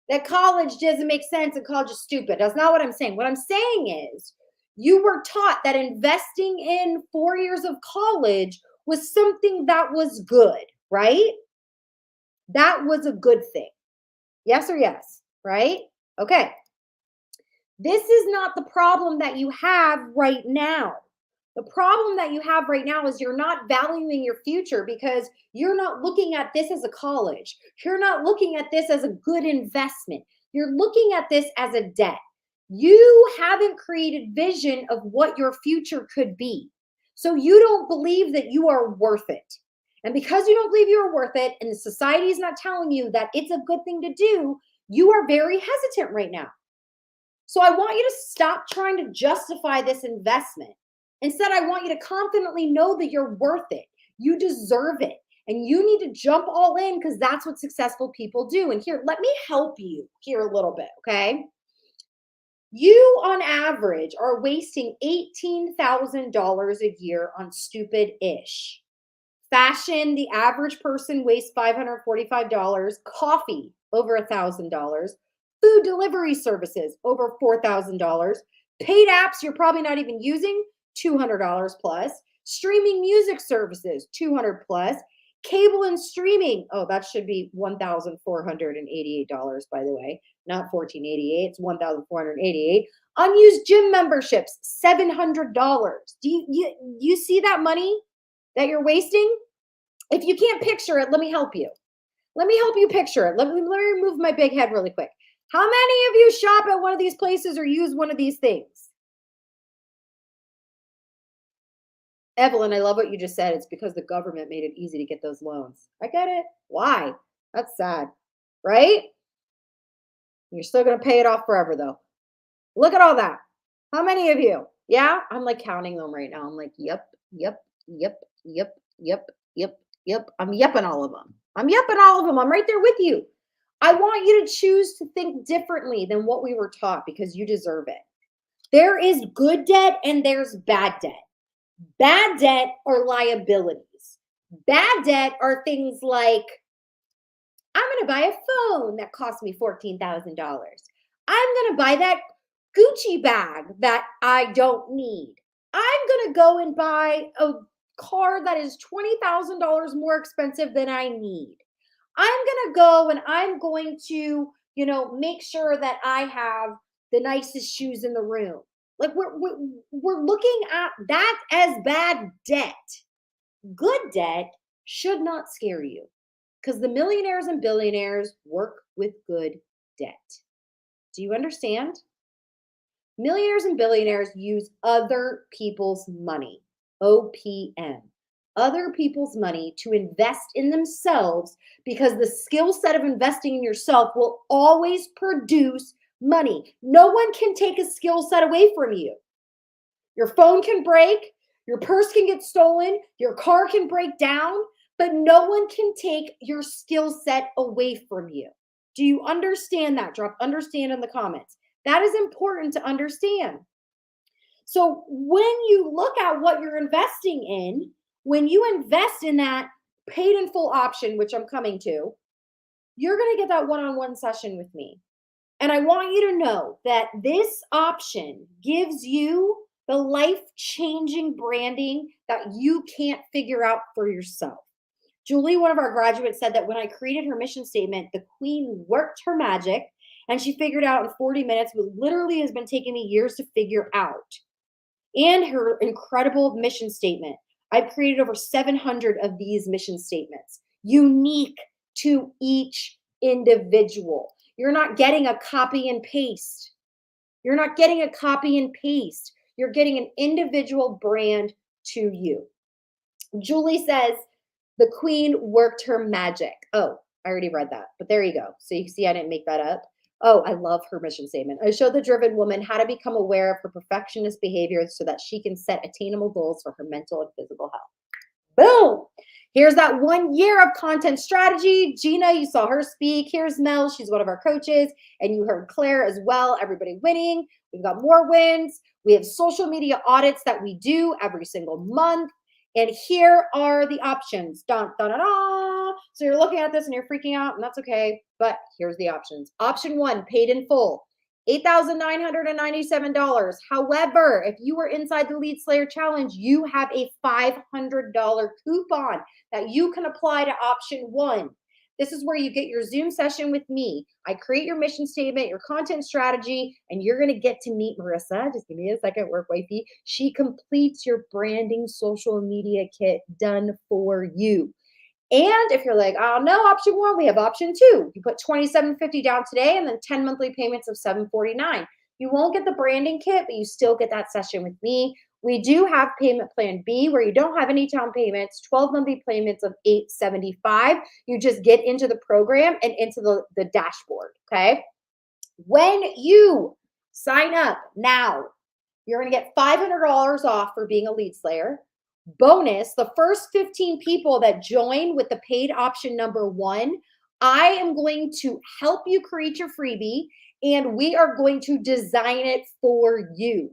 that college doesn't make sense and college is stupid. That's not what I'm saying. What I'm saying is you were taught that investing in 4 years of college was something that was good, right? That was a good thing. Yes or yes, right? Okay. This is not the problem that you have right now. The problem that you have right now is you're not valuing your future because you're not looking at this as a college. You're not looking at this as a good investment. You're looking at this as a debt. You haven't created vision of what your future could be. So you don't believe that you are worth it. And because you don't believe you are worth it, and the society is not telling you that it's a good thing to do, you are very hesitant right now. So I want you to stop trying to justify this investment. Instead, I want you to confidently know that you're worth it. You deserve it. And you need to jump all in because that's what successful people do. And here, let me help you here a little bit, okay? You, on average, are wasting $18,000 a year on stupid-ish. Fashion, the average person wastes $545. Coffee, over $1,000. Food delivery services, over $4,000. Paid apps you're probably not even using, $200 plus. Streaming music services, $200 plus. Cable and streaming, oh, that should be $1,488, by the way, not $1,488. It's $1,488. Unused gym memberships, $700. Do you see that money that you're wasting? If you can't picture it, let me help you. Let me help you picture it. Let me remove my big head really quick. How many of you shop at one of these places or use one of these things? Evelyn, I love what you just said. It's because the government made it easy to get those loans. I get it. Why? That's sad, right? You're still going to pay it off forever, though. Look at all that. How many of you? Yeah? I'm like counting them right now. I'm like, yep. I'm yepping all of them. I'm right there with you. I want you to choose to think differently than what we were taught because you deserve it. There is good debt and there's bad debt. Bad debt are liabilities. Bad debt are things like, I'm going to buy a phone that cost me $14,000. I'm going to buy that Gucci bag that I don't need. I'm going to go and buy a car that is $20,000 more expensive than I need. I'm going to go and I'm going to, make sure that I have the nicest shoes in the room. Like we're looking at that as bad debt. Good debt should not scare you because the millionaires and billionaires work with good debt. Do you understand? Millionaires and billionaires use other people's money, OPM, other people's money to invest in themselves because the skill set of investing in yourself will always produce money. No one can take a skill set away from you. Your phone can break, your purse can get stolen, your car can break down, but no one can take your skill set away from you. Do you understand that? Drop understand in the comments. That is important to understand. So when you look at what you're investing in, when you invest in that paid in full option, which I'm coming to, you're going to get that one-on-one session with me. And I want you to know that this option gives you the life-changing branding that you can't figure out for yourself. Julie, one of our graduates, said that when I created her mission statement, the queen worked her magic and she figured out in 40 minutes what literally has been taking me years to figure out. And her incredible mission statement. I've created over 700 of these mission statements, unique to each individual. You're not getting a copy and paste. You're not getting a copy and paste. You're getting an individual brand to you. Julie says, the queen worked her magic. Oh, I already read that, but there you go. So you can see I didn't make that up. Oh, I love her mission statement. I show the driven woman how to become aware of her perfectionist behavior so that she can set attainable goals for her mental and physical health. Boom. Here's that 1 year of content strategy. Gina, you saw her speak. Here's Mel. She's one of our coaches. And you heard Claire as well. Everybody winning. We've got more wins. We have social media audits that we do every single month. And here are the options. Dun, dun, dun, dun. So you're looking at this and you're freaking out, and that's okay. But here's the options. Option 1, paid in full, $8,997. However, if you were inside the Lead Slayer Challenge, you have a $500 coupon that you can apply to option 1. This is where you get your Zoom session with me. I create your mission statement, your content strategy, and you're going to get to meet Marissa. Just give me a second, work wifey. She completes your branding social media kit done for you. And if you're like, oh no, option 1, we have option 2. You put $27.50 down today and then 10 monthly payments of $749. You won't get the branding kit, but you still get that session with me We do have payment plan B where you don't have any down payments, 12 monthly payments of $875. You just get into the program and into the dashboard, okay? When you sign up now, you're going to get $500 off for being a lead slayer. Bonus, the first 15 people that join with the paid option number 1, I am going to help you create your freebie, and we are going to design it for you.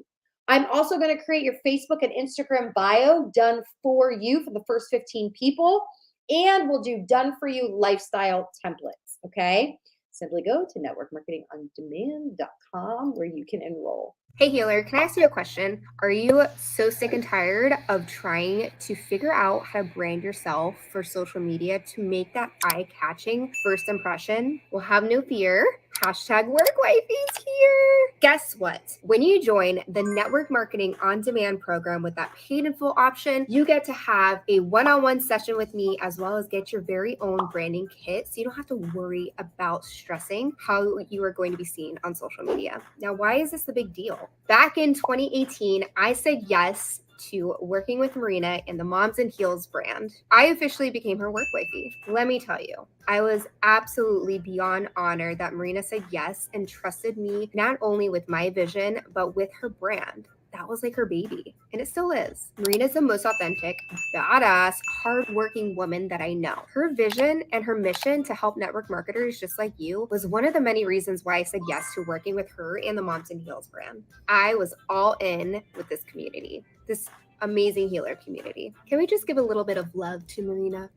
I'm also going to create your Facebook and Instagram bio done for you for the first 15 people, and we'll do done for you lifestyle templates, okay? Simply go to networkmarketingondemand.com where you can enroll. Hey healer, can I ask you a question? Are you so sick and tired of trying to figure out how to brand yourself for social media to make that eye-catching first impression? Well, have no fear. Hashtag WorkWifey's here. Guess what? When you join the Network Marketing On Demand program with that paid in full option, you get to have a one-on-one session with me as well as get your very own branding kit so you don't have to worry about stressing how you are going to be seen on social media. Now, why is this a big deal? Back in 2018, I said yes to working with Marina in the Moms and Heels brand. I officially became her work wifey. Let me tell you, I was absolutely beyond honored that Marina said yes and trusted me not only with my vision, but with her brand. That was like her baby, and it still is. Marina's the most authentic, badass, hardworking woman that I know. Her vision and her mission to help network marketers just like you was one of the many reasons why I said yes to working with her and the Moms and Heels brand. I was all in with this community, this amazing healer community. Can we just give a little bit of love to Marina?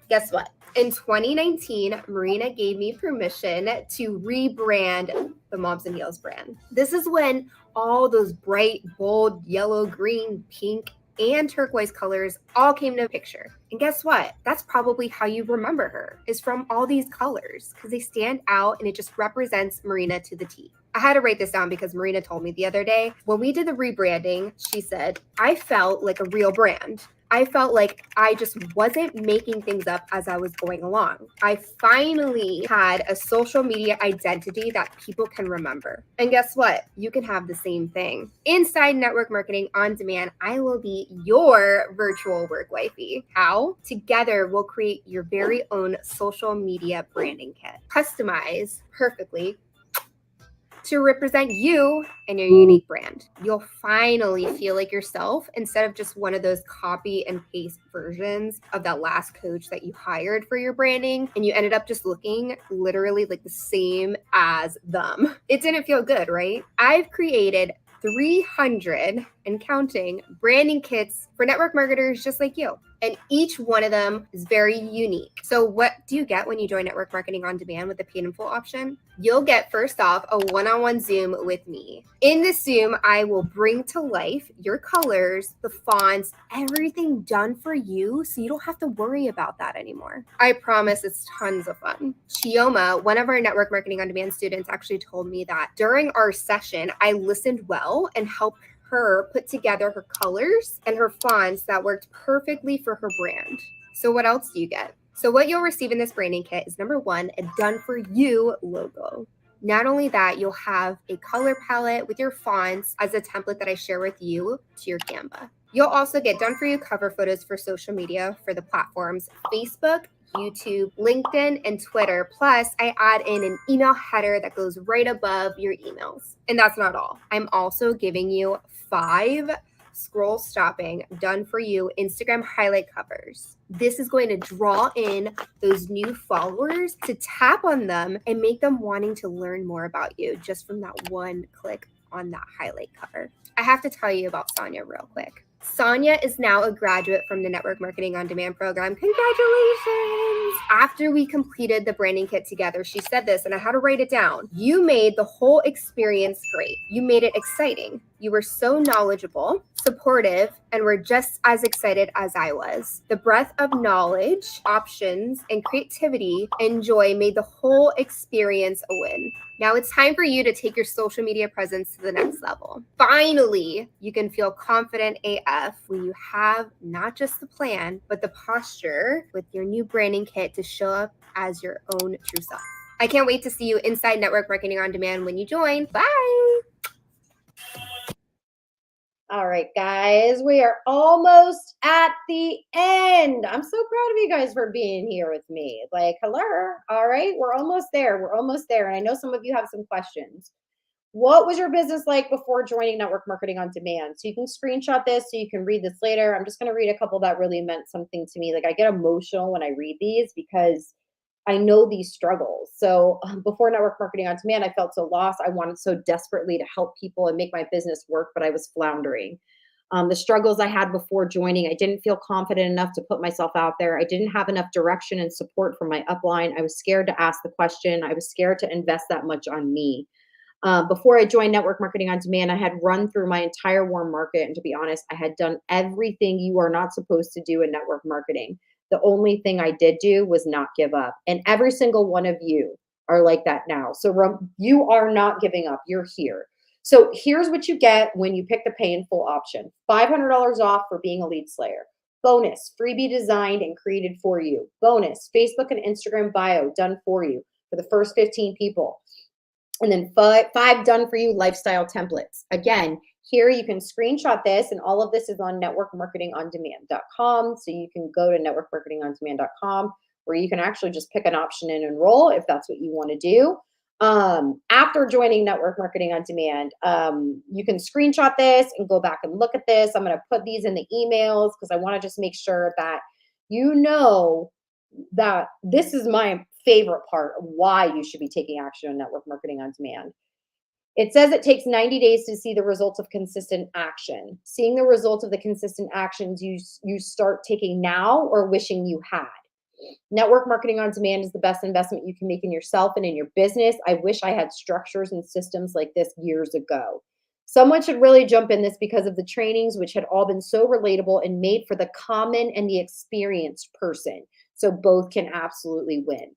Guess what? In 2019, Marina gave me permission to rebrand the Moms and Heels brand. This is when all those bright, bold, yellow, green, pink, and turquoise colors all came to picture. And guess what? That's probably how you remember her, is from all these colors, because they stand out and it just represents Marina to the T. I had to write this down because Marina told me the other day, when we did the rebranding, she said, I felt like a real brand. I felt like I just wasn't making things up as I was going along. I finally had a social media identity that people can remember. And guess what? You can have the same thing. Inside Network Marketing On Demand, I will be your virtual work wifey. How? Together, we'll create your very own social media branding kit, customized perfectly to represent you and your unique brand. You'll finally feel like yourself instead of just one of those copy and paste versions of that last coach that you hired for your branding and you ended up just looking literally like the same as them. It didn't feel good, right? I've created 300 and counting branding kits for network marketers just like you. And each one of them is very unique. So what do you get when you join Network Marketing On Demand with the paid in full option? You'll get, first off, a one-on-one Zoom with me. In this Zoom, I will bring to life your colors, the fonts, everything done for you so you don't have to worry about that anymore. I promise it's tons of fun. Chioma, one of our Network Marketing On Demand students, actually told me that during our session, I listened well and helped her put together her colors and her fonts that worked perfectly for her brand. So what else do you get? So what you'll receive in this branding kit is number 1, a done for you logo. Not only that, you'll have a color palette with your fonts as a template that I share with you to your Canva. You'll also get done for you cover photos for social media for the platforms Facebook, YouTube, LinkedIn, and Twitter. Plus, I add in an email header that goes right above your emails. And that's not all. I'm also giving you 5 scroll stopping, done for you Instagram highlight covers. This is going to draw in those new followers to tap on them and make them wanting to learn more about you just from that one click on that highlight cover. I have to tell you about Sonia real quick. Sonia is now a graduate from the Network Marketing On Demand program. Congratulations! After we completed the branding kit together, she said this, and I had to write it down. You made the whole experience great. You made it exciting. You were so knowledgeable, supportive, and were just as excited as I was. The breadth of knowledge, options, and creativity and joy made the whole experience a win. Now it's time for you to take your social media presence to the next level. Finally, you can feel confident AF when you have not just the plan, but the posture with your new branding kit to show up as your own true self. I can't wait to see you inside Network Marketing On Demand when you join. Bye! All right, guys, we are almost at the end. I'm so proud of you guys for being here with me. Like, hello. All right, we're almost there. We're almost there. And I know some of you have some questions. What was your business like before joining Network Marketing on Demand? So you can screenshot this so you can read this later. I'm just going to read a couple that really meant something to me. Like, I get emotional when I read these because I know these struggles. So before Network Marketing on Demand, I felt so lost. I wanted so desperately to help people and make my business work, but I was floundering. The struggles I had before joining, I didn't feel confident enough to put myself out there. I didn't have enough direction and support from my upline. I was scared to ask the question. I was scared to invest that much on me. Before I joined Network Marketing on Demand, I had run through my entire warm market. And to be honest, I had done everything you are not supposed to do in network marketing. The only thing I did do was not give up. And every single one of you are like that now. So you are not giving up. You're here. So here's what you get when you pick the pay in full option. $500 off for being a lead slayer. Bonus, freebie designed and created for you. Bonus, Facebook and Instagram bio done for you for the first 15 people. And then five done for you lifestyle templates. Again, here you can screenshot this, and all of this is on networkmarketingondemand.com. So you can go to networkmarketingondemand.com where you can actually just pick an option and enroll if that's what you want to do. After joining Network Marketing on Demand, you can screenshot this and go back and look at this. I'm going to put these in the emails because I want to just make sure that you know that this is my favorite part of why you should be taking action on Network Marketing on Demand. It says it takes 90 days to see the results of consistent action. Seeing the results of the consistent actions you start taking now or wishing you had. Network Marketing on Demand is the best investment you can make in yourself and in your business. I wish I had structures and systems like this years ago. Someone should really jump in this because of the trainings, which had all been so relatable and made for the common and the experienced person. So both can absolutely win.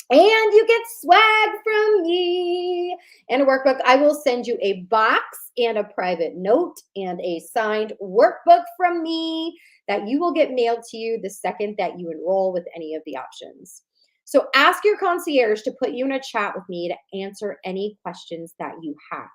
And you get swag from me and a workbook. I will send you a box and a private note and a signed workbook from me that you will get mailed to you the second that you enroll with any of the options. So ask your concierge to put you in a chat with me to answer any questions that you have.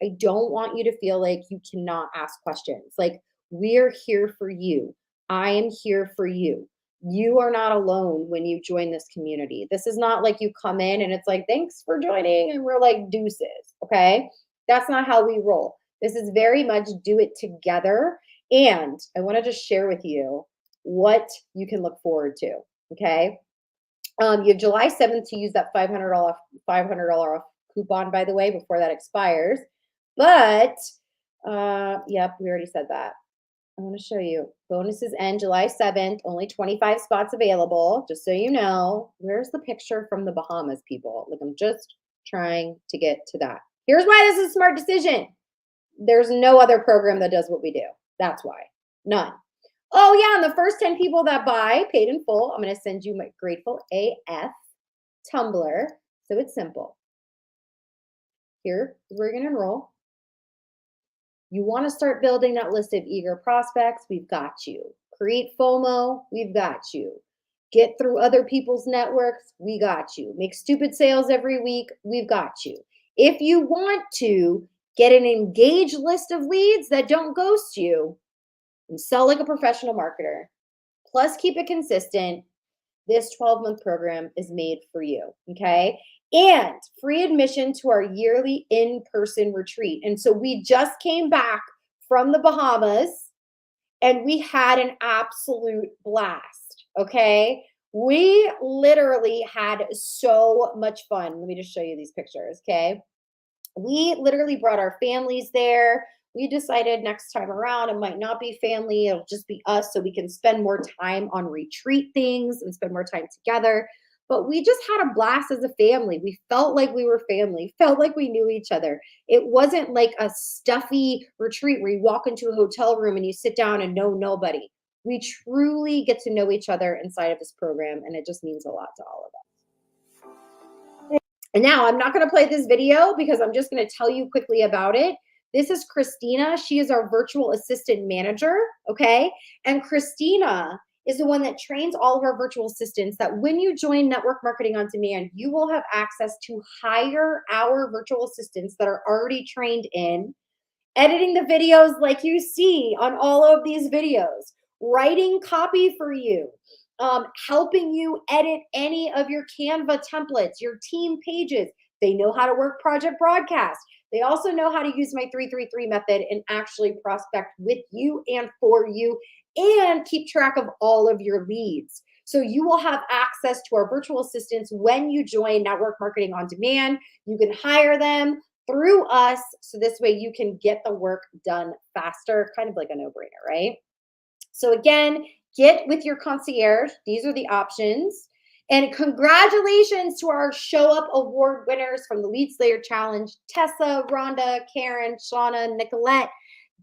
I don't want you to feel like you cannot ask questions. Like, we're here for you. I am here for you. You are not alone when you join this community. This is not like you come in and it's like, thanks for joining, and we're like deuces, okay? That's not how we roll. This is very much do it together. And I want to just share with you what you can look forward to, okay? You have July 7th to use that $500 off coupon, by the way, before that expires. But, yep, we already said that. I want to show you. Bonuses end July 7th. Only 25 spots available, just so you know. Where's the picture from the Bahamas, people? Like, I'm just trying to get to that. Here's why this is a smart decision. There's no other program that does what we do. That's why. None. Oh, yeah, and the first 10 people that buy paid in full, I'm going to send you my Grateful AF tumbler. So it's simple. Here is where you're going to enroll. You want to start building that list of eager prospects? We've got you. Create FOMO? We've got you. Get through other people's networks? We got you. Make stupid sales every week? We've got you. If you want to get an engaged list of leads that don't ghost you and sell like a professional marketer, plus keep it consistent, this 12-month program is made for you, okay? And free admission to our yearly in-person retreat. And so we just came back from the Bahamas and we had an absolute blast, okay? We literally had so much fun. Let me just show you these pictures, okay? We literally brought our families there. We decided next time around it might not be family, it'll just be us so we can spend more time on retreat things and spend more time together. But we just had a blast as a family. We felt like we were family, felt like we knew each other. It wasn't like a stuffy retreat where you walk into a hotel room and you sit down and know nobody. We truly get to know each other inside of this program, and it just means a lot to all of us. And now I'm not going to play this video because I'm just going to tell you quickly about it. This is Christina. She is our virtual assistant manager, okay? And Christina is the one that trains all of our virtual assistants that when you join Network Marketing on Demand, you will have access to hire our virtual assistants that are already trained in editing the videos like you see on all of these videos, writing copy for you, helping you edit any of your Canva templates, your team pages. They know how to work Project Broadcast. They also know how to use my 333 method and actually prospect with you and for you and keep track of all of your leads. So you will have access to our virtual assistants when you join Network Marketing on Demand. You can hire them through us. So this way you can get the work done faster, kind of like a no-brainer, right? So again, get with your concierge. These are the options. And congratulations to our Show Up Award winners from the Lead Slayer Challenge: Tessa, Rhonda, Karen, Shauna, Nicolette,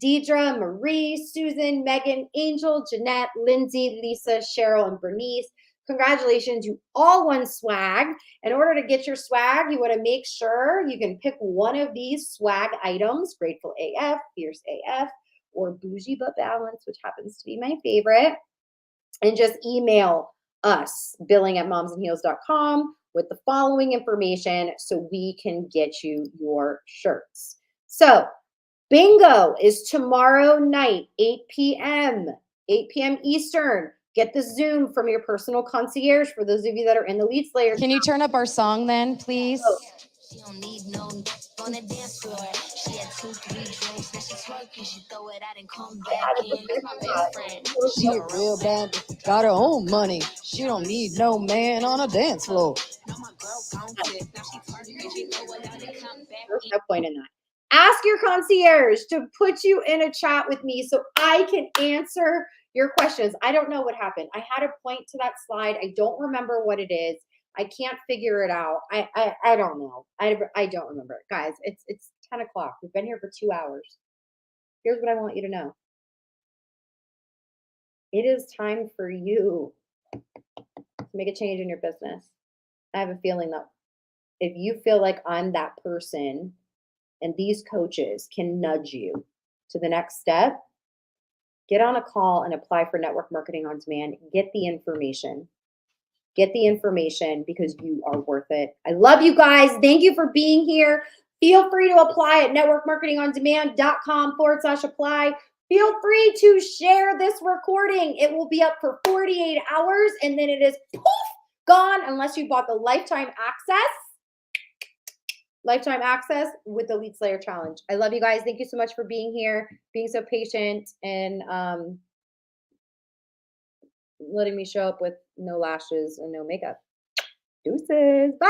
Deidre, Marie, Susan, Megan, Angel, Jeanette, Lindsay, Lisa, Cheryl, and Bernice. Congratulations, you all won swag. In order to get your swag, you want to make sure you can pick one of these swag items: Grateful AF, Fierce AF, or Bougie But Balanced, which happens to be my favorite. And just email us, billing@momsandheels.com, with the following information so we can get you your shirts. So bingo is tomorrow night, 8 p.m. Eastern. Get the Zoom from your personal concierge for those of you that are in the Lead Slayer. Can you turn up our song then, please? Oh. She don't need no on the dance floor. She had 2-3 drinks, now she twerking, she throw it out and come back in. That's my best friend. She a real bad, got her own money. She don't need no man on a dance floor. There's no point in that. Ask your concierge to put you in a chat with me so I can answer your questions. I don't know what happened. I had to point to that slide. I don't remember what it is. I can't figure it out. I don't know. I don't remember it. Guys, it's 10 o'clock. We've been here for 2 hours. Here's what I want you to know. It is time for you to make a change in your business. I have a feeling that if you feel like I'm that person and these coaches can nudge you to the next step, get on a call and apply for Network Marketing on Demand. Get the information. Get the information because you are worth it. I love you guys. Thank you for being here. Feel free to apply at networkmarketingondemand.com/apply. Feel free to share this recording. It will be up for 48 hours and then it is poof, gone unless you bought the lifetime access with the Lead Slayer Challenge. I love you guys. Thank you so much for being here, being so patient, and letting me show up with no lashes and no makeup. Deuces. Bye.